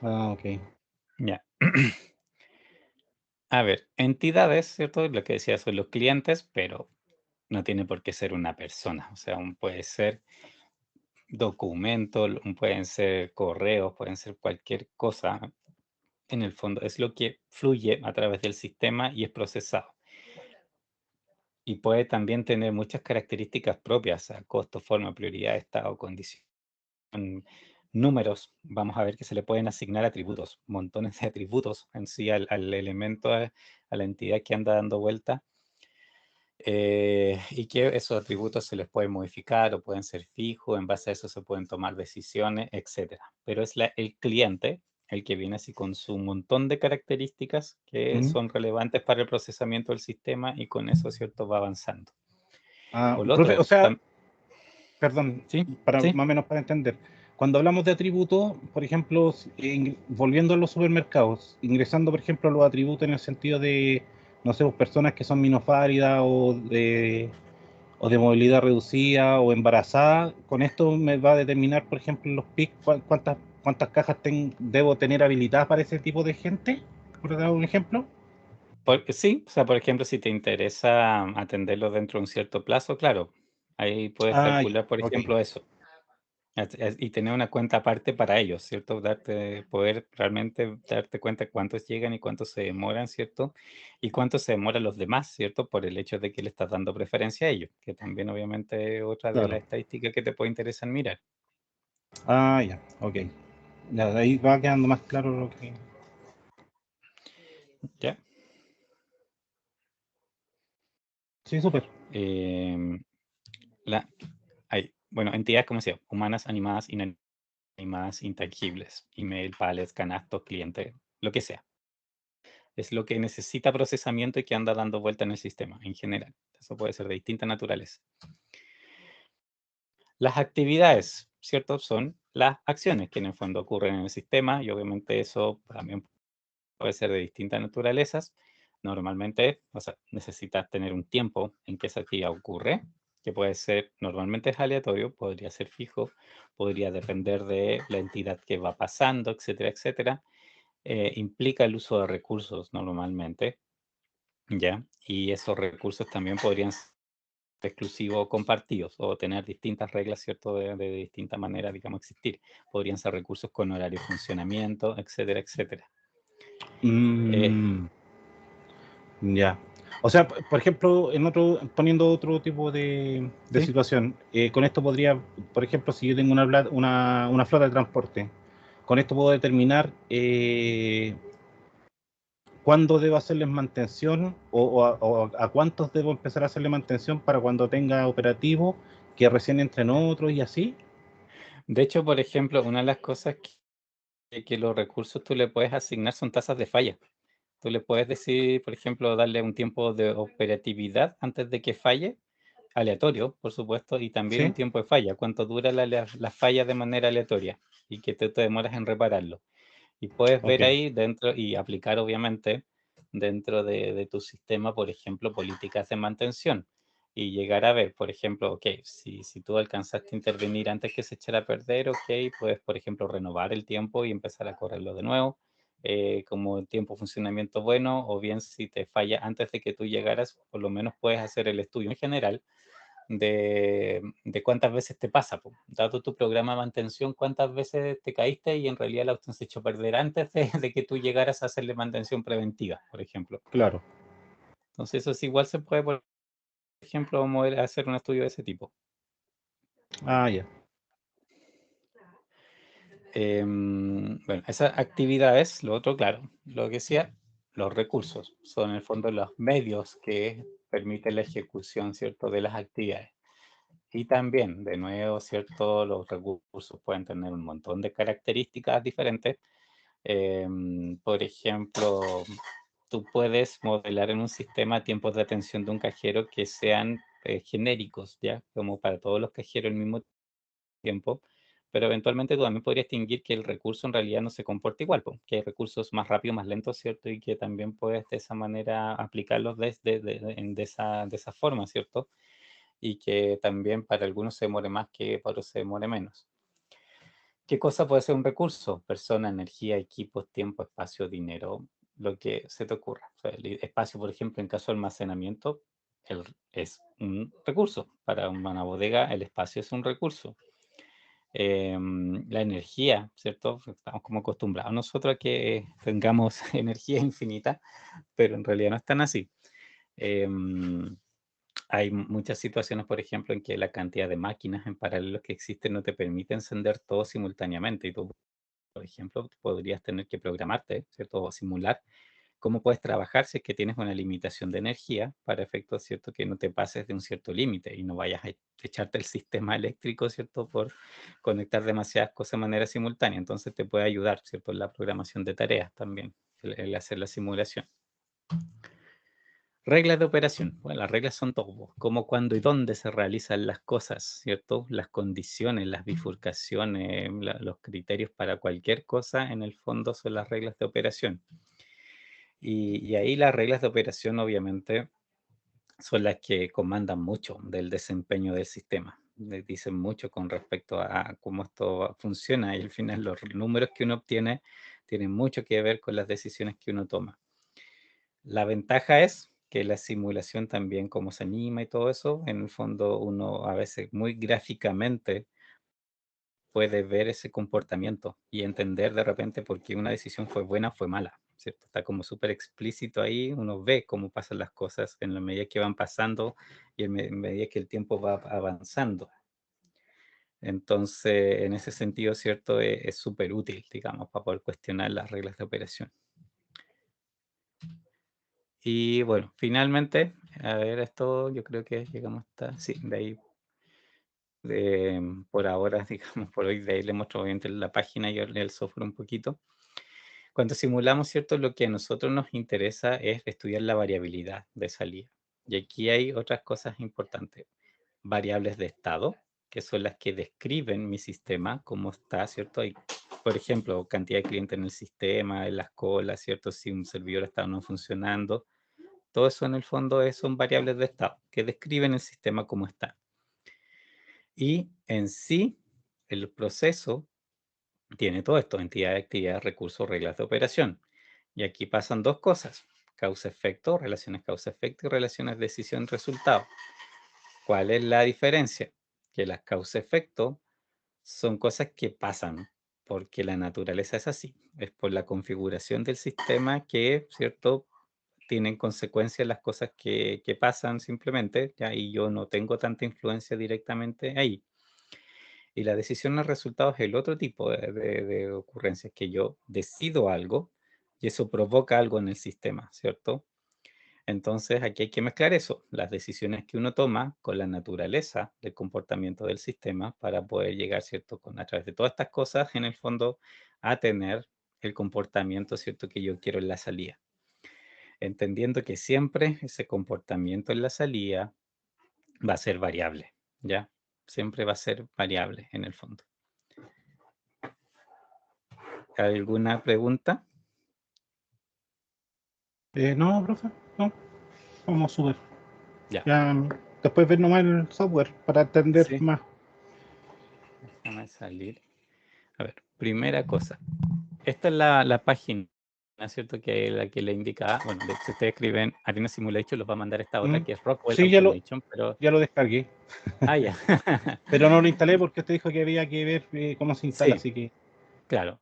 Ah, ok. Ya. A ver, entidades, ¿cierto? Lo que decía son los clientes, pero no tiene por qué ser una persona. O sea, puede ser documentos, pueden ser correos, pueden ser cualquier cosa. En el fondo es lo que fluye a través del sistema y es procesado. Y puede también tener muchas características propias, a costo, forma, prioridad, estado, condición, números. Vamos a ver que se le pueden asignar atributos, montones de atributos en sí al elemento, a la entidad que anda dando vuelta. Y que esos atributos se les pueden modificar o pueden ser fijos, en base a eso se pueden tomar decisiones, etcétera. Pero es el cliente el que viene así con su montón de características que Mm. son relevantes para el procesamiento del sistema y con eso, ¿cierto?, va avanzando. Ah, Por lo profe, o otro, sea, perdón, sí, para sí, más o menos para entender. Cuando hablamos de atributos, por ejemplo, volviendo a los supermercados, ingresando, por ejemplo, los atributos en el sentido de, no sé, pues, personas que son minusválidas o de movilidad reducida o embarazada, con esto me va a determinar, por ejemplo, los PIC, cuántas cajas debo tener habilitadas para ese tipo de gente, por dar un ejemplo. sí, o sea, por ejemplo, si te interesa atenderlo dentro de un cierto plazo, claro, ahí puedes Ah, ya, calcular, por ok, ejemplo, eso. Y tener una cuenta aparte para ellos, ¿cierto? Poder realmente darte cuenta cuántos llegan y cuántos se demoran, ¿cierto? Y cuántos se demoran los demás, ¿cierto? Por el hecho de que le estás dando preferencia a ellos, que también obviamente es otra de las claro. estadísticas que te puede interesar mirar. Ah, ya, ok. Ya, de ahí va quedando más claro lo que... ¿Ya? Sí, súper. Em, bueno, entidades como decía, humanas, animadas, inanimadas, intangibles, email, pallets, canastos, cliente, lo que sea. Es lo que necesita procesamiento y que anda dando vuelta en el sistema en general. Eso puede ser de distintas naturaleza. Las actividades, ¿cierto? Son las acciones que en el fondo ocurren en el sistema y obviamente eso también puede ser de distintas naturalezas. Normalmente, o sea, necesitas tener un tiempo en que esa actividad ocurre, que puede ser, normalmente es aleatorio, podría ser fijo, podría depender de la entidad que va pasando, etcétera, etcétera. Implica el uso de recursos normalmente, ¿ya? Y esos recursos también podrían ser exclusivos o compartidos o tener distintas reglas, ¿cierto? De distinta manera, digamos, existir. Podrían ser recursos con horario de funcionamiento, etcétera, etcétera. Eh, Mm, ya. O sea, por ejemplo, poniendo otro tipo de sí, situación, con esto podría, por ejemplo, si yo tengo una flota de transporte, con esto puedo determinar cuándo debo hacerles mantención o a cuántos debo empezar a hacerle mantención para cuando tenga operativo, que recién entren otros y así. de hecho, por ejemplo, una de las cosas que los recursos tú le puedes asignar son tasas de falla. Tú le puedes decir, por ejemplo, darle un tiempo de operatividad antes de que falle, aleatorio, por supuesto, y también un ¿Sí? tiempo de falla, cuánto dura la falla de manera aleatoria y que te demoras en repararlo. Y puedes Ok. ver ahí dentro y aplicar, obviamente, dentro de tu sistema, por ejemplo, políticas de mantención. y llegar a ver, por ejemplo, ok, si tú alcanzaste a intervenir antes que se echara a perder, ok, puedes, por ejemplo, renovar el tiempo y empezar a correrlo de nuevo, como el tiempo de funcionamiento bueno, o bien si te falla antes de que tú llegaras, por lo menos puedes hacer el estudio en general de cuántas veces te pasa, po. Dado tu programa de mantención, cuántas veces te caíste y en realidad el auto se echó a perder antes de que tú llegaras a hacerle mantención preventiva, por ejemplo. Claro. Entonces eso sí, igual se puede, por ejemplo, hacer un estudio de ese tipo. Ah, ya. Bueno, esas actividades, lo otro, claro, lo que decía, los recursos son en el fondo los medios que permiten la ejecución, ¿cierto?, de las actividades. Y también, de nuevo, ¿cierto?, los recursos pueden tener un montón de características diferentes. Por ejemplo, tú puedes modelar en un sistema tiempos de atención de un cajero que sean genéricos, ¿ya? Como para todos los cajeros al mismo tiempo, pero eventualmente tú también podrías distinguir que el recurso en realidad no se comporta igual, po, que hay recursos más rápidos, más lentos, ¿cierto? Y que también puedes de esa manera aplicarlos de esa forma, ¿cierto? Y que también para algunos se demore más que para otros se demore menos. ¿Qué cosa puede ser un recurso? Persona, energía, equipos, tiempo, espacio, dinero, lo que se te ocurra. O sea, el espacio, por ejemplo, en caso de almacenamiento, es un recurso. Para una bodega, el espacio es un recurso. La energía, ¿cierto? Estamos como acostumbrados nosotros a que tengamos energía infinita, pero en realidad no es tan así. Em, Hay muchas situaciones, por ejemplo, en que la cantidad de máquinas en paralelo que existen no te permite encender todo simultáneamente y tú, por ejemplo, podrías tener que programarte, ¿cierto? O simular cómo puedes trabajar si es que tienes una limitación de energía para efectos, ¿cierto? Que no te pases de un cierto límite y no vayas a echarte el sistema eléctrico, ¿cierto? Por conectar demasiadas cosas de manera simultánea. Entonces te puede ayudar, ¿cierto? En la programación de tareas también, el hacer la simulación. Reglas de operación. Bueno, las reglas son todo, cómo, cuándo y dónde se realizan las cosas, ¿cierto? Las condiciones, las bifurcaciones, los criterios para cualquier cosa, en el fondo son las reglas de operación. Y ahí las reglas de operación, obviamente, son las que comandan mucho del desempeño del sistema. Les dicen mucho con respecto a cómo esto funciona y al final los números que uno obtiene tienen mucho que ver con las decisiones que uno toma. La ventaja es que la simulación también, como se anima y todo eso, en el fondo uno a veces muy gráficamente puede ver ese comportamiento y entender de repente por qué una decisión fue buena o fue mala, ¿cierto? Está como súper explícito ahí, uno ve cómo pasan las cosas en la medida que van pasando y en medida que el tiempo va avanzando. Entonces, en ese sentido, ¿cierto? Es súper útil, digamos, para poder cuestionar las reglas de operación. Y bueno, finalmente, a ver, esto yo creo que llegamos hasta, sí, de ahí, por ahora, digamos, por hoy, de ahí le muestro obviamente la página y el software un poquito. Cuando simulamos, ¿cierto? Lo que a nosotros nos interesa es estudiar la variabilidad de salida. Y aquí hay otras cosas importantes. Variables de estado, que son las que describen mi sistema, cómo está, ¿cierto? Hay, por ejemplo, cantidad de clientes en el sistema, en las colas, ¿cierto? Si un servidor está o no funcionando. Todo eso en el fondo son variables de estado que describen el sistema como está. Y en sí, el proceso tiene todo esto: entidad, actividad, recursos, reglas de operación. Y aquí pasan dos cosas: causa-efecto, relaciones causa-efecto y relaciones decisión-resultado. ¿Cuál es la diferencia? Que las causa-efecto son cosas que pasan porque la naturaleza es así. Es por la configuración del sistema que, ¿cierto?, tienen consecuencias las cosas que pasan simplemente, ¿ya? Y yo no tengo tanta influencia directamente ahí. Y la decisión de resultados es el otro tipo de ocurrencias, que yo decido algo y eso provoca algo en el sistema, ¿cierto? Entonces aquí hay que mezclar eso, las decisiones que uno toma con la naturaleza del comportamiento del sistema para poder llegar, ¿cierto?, a través de todas estas cosas, en el fondo, a tener el comportamiento, ¿cierto?, que yo quiero en la salida. Entendiendo que siempre ese comportamiento en la salida va a ser variable, ¿ya? Siempre va a ser variable en el fondo. ¿Alguna pregunta? No, profe, no. Vamos súper. Ya. Ya después ver nomás el software para entender Sí. más. Déjame salir. A ver, primera cosa. Esta es la página, ¿no es cierto? Que la que le indica, bueno, de hecho, si ustedes escriben Arena Simulation, los va a mandar esta otra que es Rockwell Sí, Automation, pero... ya lo descargué, Ah, ya. pero no lo instalé porque usted dijo que había que ver cómo se instala, Sí, así que... claro.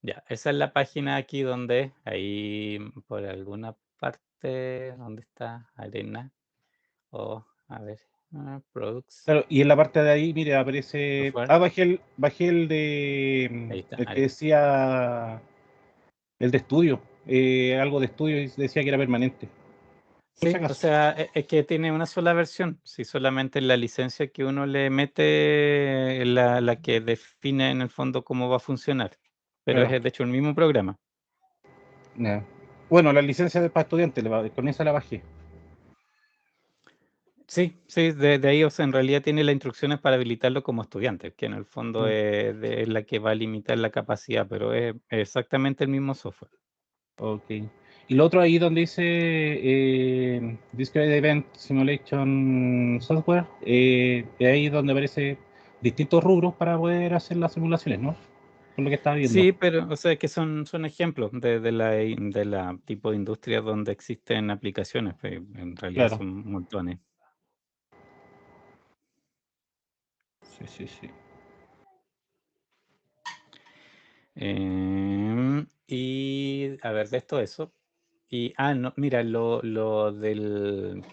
Ya, esa es la página aquí donde, ahí por alguna parte, ¿dónde está Arena? O, a ver, Products, Claro, y en la parte de ahí, mire, aparece... Software, Ah, bajé el de... ahí está, El que Arena. decía... El de estudio. Algo de estudio y decía que era permanente. Por si Sí, o acaso. sea, es que tiene una sola versión. Si solamente la licencia que uno le mete, la que define en el fondo cómo va a funcionar. Pero Claro. es de hecho el mismo programa. Ya. Bueno, la licencia para estudiantes, con esa la bajé. Sí, sí, de ahí, o sea, en realidad tiene las instrucciones para habilitarlo como estudiante, que en el fondo Mm, es la que va a limitar la capacidad, pero es exactamente el mismo software. ok. Y lo otro ahí donde dice Discrete Event Simulation Software, es ahí donde aparece distintos rubros para poder hacer las simulaciones, ¿no? Con lo que estaba viendo. Sí, pero, o sea, que son ejemplos de la tipo de industria donde existen aplicaciones, pues, en realidad Claro. son montones. Sí, sí, sí. Y a ver, de esto eso. Y, no, mira, lo del,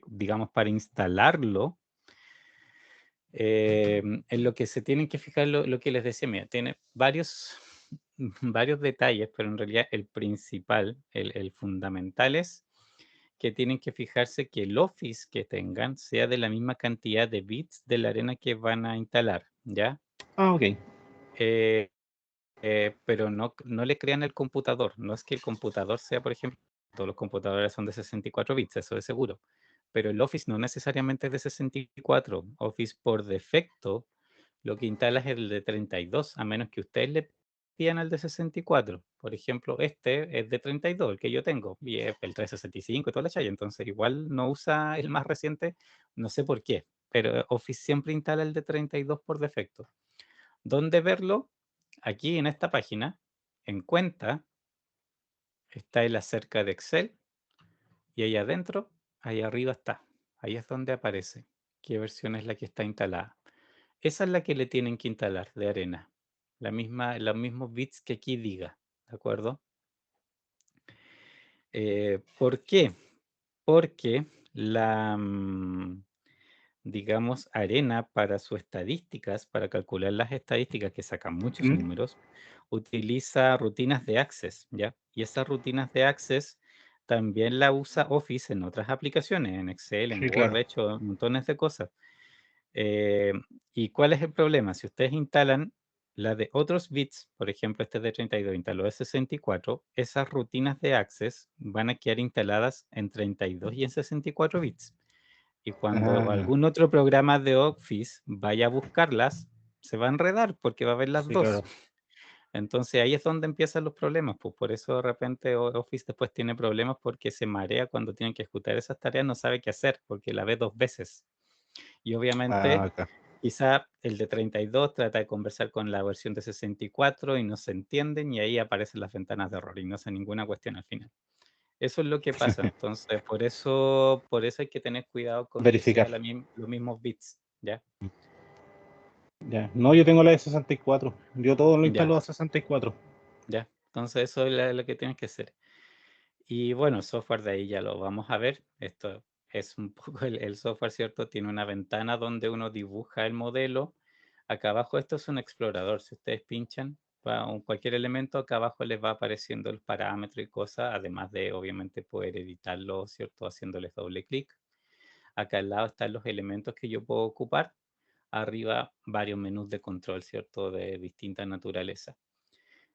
digamos, para instalarlo, en lo que se tienen que fijar, lo que les decía, mira, tiene varios, varios detalles, pero en realidad el principal, el fundamental es que tienen que fijarse que el Office que tengan sea de la misma cantidad de bits de la arena que van a instalar, ¿ya? Ah, ok. Eh, pero no le crean el computador. No es que el computador sea, por ejemplo, todos los computadores son de 64 bits, eso es seguro. Pero el Office no necesariamente es de 64. Office por defecto lo que instala es el de 32, a menos que ustedes le pidan el de 64. Por ejemplo, este es de 32, el que yo tengo, y es el 365 y toda la chaya. Entonces, igual no usa el más reciente, no sé por qué, pero Office siempre instala el de 32 por defecto. ¿Dónde verlo? Aquí en esta página, en cuenta, está el acerca de Excel y ahí adentro, ahí arriba está. Ahí es donde aparece qué versión es la que está instalada. Esa es la que le tienen que instalar de arena. Los mismos bits que aquí diga, ¿de acuerdo? ¿Por qué? Porque digamos, Arena para sus estadísticas, para calcular las estadísticas que sacan muchos Mm, números, utiliza rutinas de Access, ¿ya? Y esas rutinas de Access también la usa Office en otras aplicaciones, en Excel, en sí, Word, claro. de hecho, montones de cosas. Eh, ¿Y cuál es el problema? Si ustedes instalan la de otros bits, por ejemplo, este de 32 instaló de 64, esas rutinas de Access van a quedar instaladas en 32 y en 64 bits. Y cuando Ah, algún otro programa de Office vaya a buscarlas, se va a enredar porque va a ver las sí, dos. claro. Entonces ahí es donde empiezan los problemas, pues por eso de repente Office después tiene problemas porque se marea cuando tienen que ejecutar esas tareas, no sabe qué hacer porque la ve dos veces. Y Ah, obviamente acá. quizá el de 32 trata de conversar con la versión de 64 y no se entienden y ahí aparecen las ventanas de error y no hace ninguna cuestión al final. Eso es lo que pasa. Entonces, por eso hay que tener cuidado con que sea Verificar. los mismos bits, ¿ya? Ya. No, yo tengo la de 64. Yo todo lo Ya, instalo a 64. ya. Entonces, eso es lo que tienes que hacer. Y bueno, el software de ahí ya lo vamos a ver. Esto es un poco el software, ¿cierto? Tiene una ventana donde uno dibuja el modelo. Acá abajo esto es un explorador. Si ustedes pinchan cualquier elemento, acá abajo les va apareciendo el parámetro y cosas, además de obviamente poder editarlo, ¿cierto? Haciéndoles doble clic. Acá al lado están los elementos que yo puedo ocupar. Arriba varios menús de control, ¿cierto? De distinta naturaleza.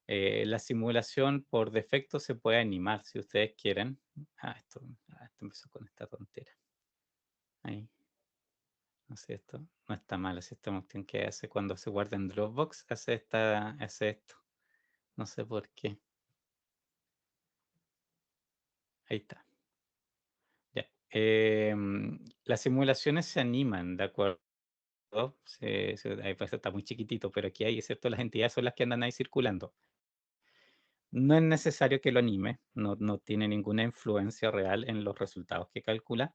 La simulación por defecto se puede animar si ustedes quieren. Esto empezó con esta tontera. Ahí, no sé, esto no está mal. Así esta cuestión que hace cuando se guarda en Dropbox, hace esto. No sé por qué. Ahí está. Ya. Las simulaciones se animan, ¿de acuerdo? Ahí pues está muy chiquitito, pero aquí hay, ¿cierto? Las entidades son las que andan ahí circulando. No es necesario que lo anime, no tiene ninguna influencia real en los resultados que calcula,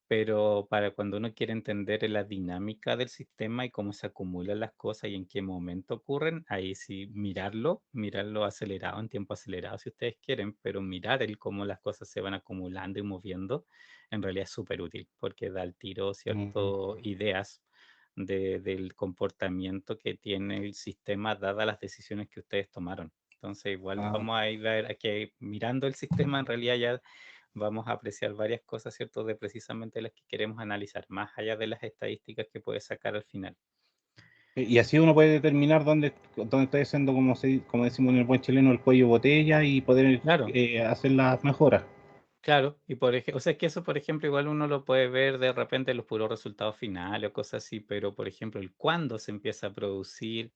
pero para cuando uno quiere entender la dinámica del sistema y cómo se acumulan las cosas y en qué momento ocurren, ahí sí mirarlo acelerado, en tiempo acelerado si ustedes quieren, pero mirar cómo las cosas se van acumulando y moviendo, en realidad es súper útil, porque da al tiro ciertas ideas del comportamiento que tiene el sistema dadas las decisiones que ustedes tomaron. Entonces igual vamos a ir a ver que mirando el sistema en realidad ya vamos a apreciar varias cosas, ¿cierto? De precisamente las que queremos analizar, más allá de las estadísticas que puede sacar al final. Y así uno puede determinar dónde está haciendo, como decimos en el buen chileno, el cuello botella y poder Claro, hacer las mejoras. claro. Y por ejemplo, o sea, que eso, por ejemplo, igual uno lo puede ver de repente en los puros resultados finales o cosas así, pero por ejemplo, el cuándo se empieza a producir,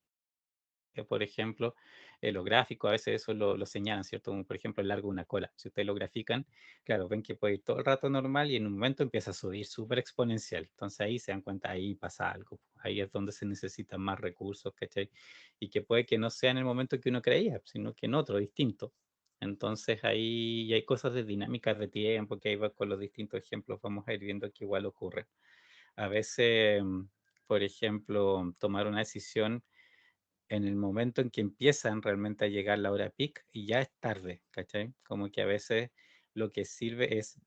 por ejemplo, los gráficos a veces eso lo señalan, ¿cierto? Como por ejemplo el largo de una cola. Si ustedes lo grafican, claro, ven que puede ir todo el rato normal y en un momento empieza a subir súper exponencial. Entonces ahí se dan cuenta, ahí pasa algo. Ahí es donde se necesitan más recursos, ¿cachai? Y que puede que no sea en el momento que uno creía, sino que en otro, distinto. Entonces ahí hay cosas de dinámicas de tiempo que ahí va con los distintos ejemplos, vamos a ir viendo que igual ocurre. A veces, por ejemplo, tomar una decisión en el momento en que empiezan realmente a llegar la hora peak y ya es tarde, ¿cachai? Como que a veces lo que sirve es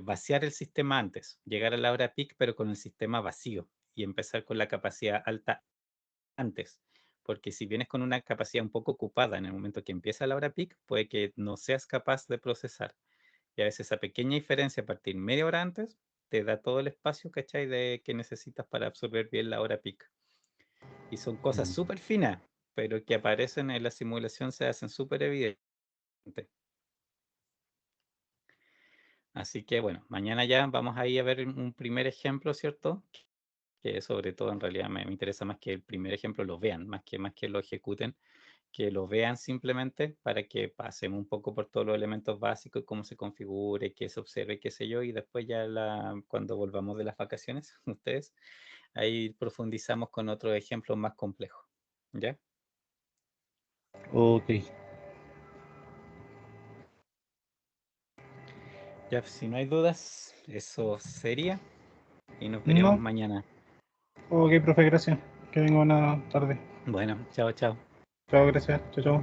vaciar el sistema antes, llegar a la hora peak pero con el sistema vacío y empezar con la capacidad alta antes. Porque si vienes con una capacidad un poco ocupada en el momento que empieza la hora peak, puede que no seas capaz de procesar. Y a veces esa pequeña diferencia a partir media hora antes te da todo el espacio, ¿cachai? Que necesitas para absorber bien la hora peak. Y son cosas súper finas, pero que aparecen en la simulación se hacen súper evidentes. Así que bueno, mañana ya vamos a ir a ver un primer ejemplo, ¿cierto? Que sobre todo en realidad me interesa más que el primer ejemplo lo vean, más que lo ejecuten, que lo vean simplemente para que pasemos un poco por todos los elementos básicos, cómo se configure, qué se observe, qué sé yo, y después ya cuando volvamos de las vacaciones, ustedes, ahí profundizamos con otros ejemplos más complejos. ¿Ya? Ok. Ya, si no hay dudas, eso sería. Y nos veremos No. mañana. Ok, profe, gracias. Que tenga buena tarde. Bueno, chao, chao. Chao, gracias. Chao, chao.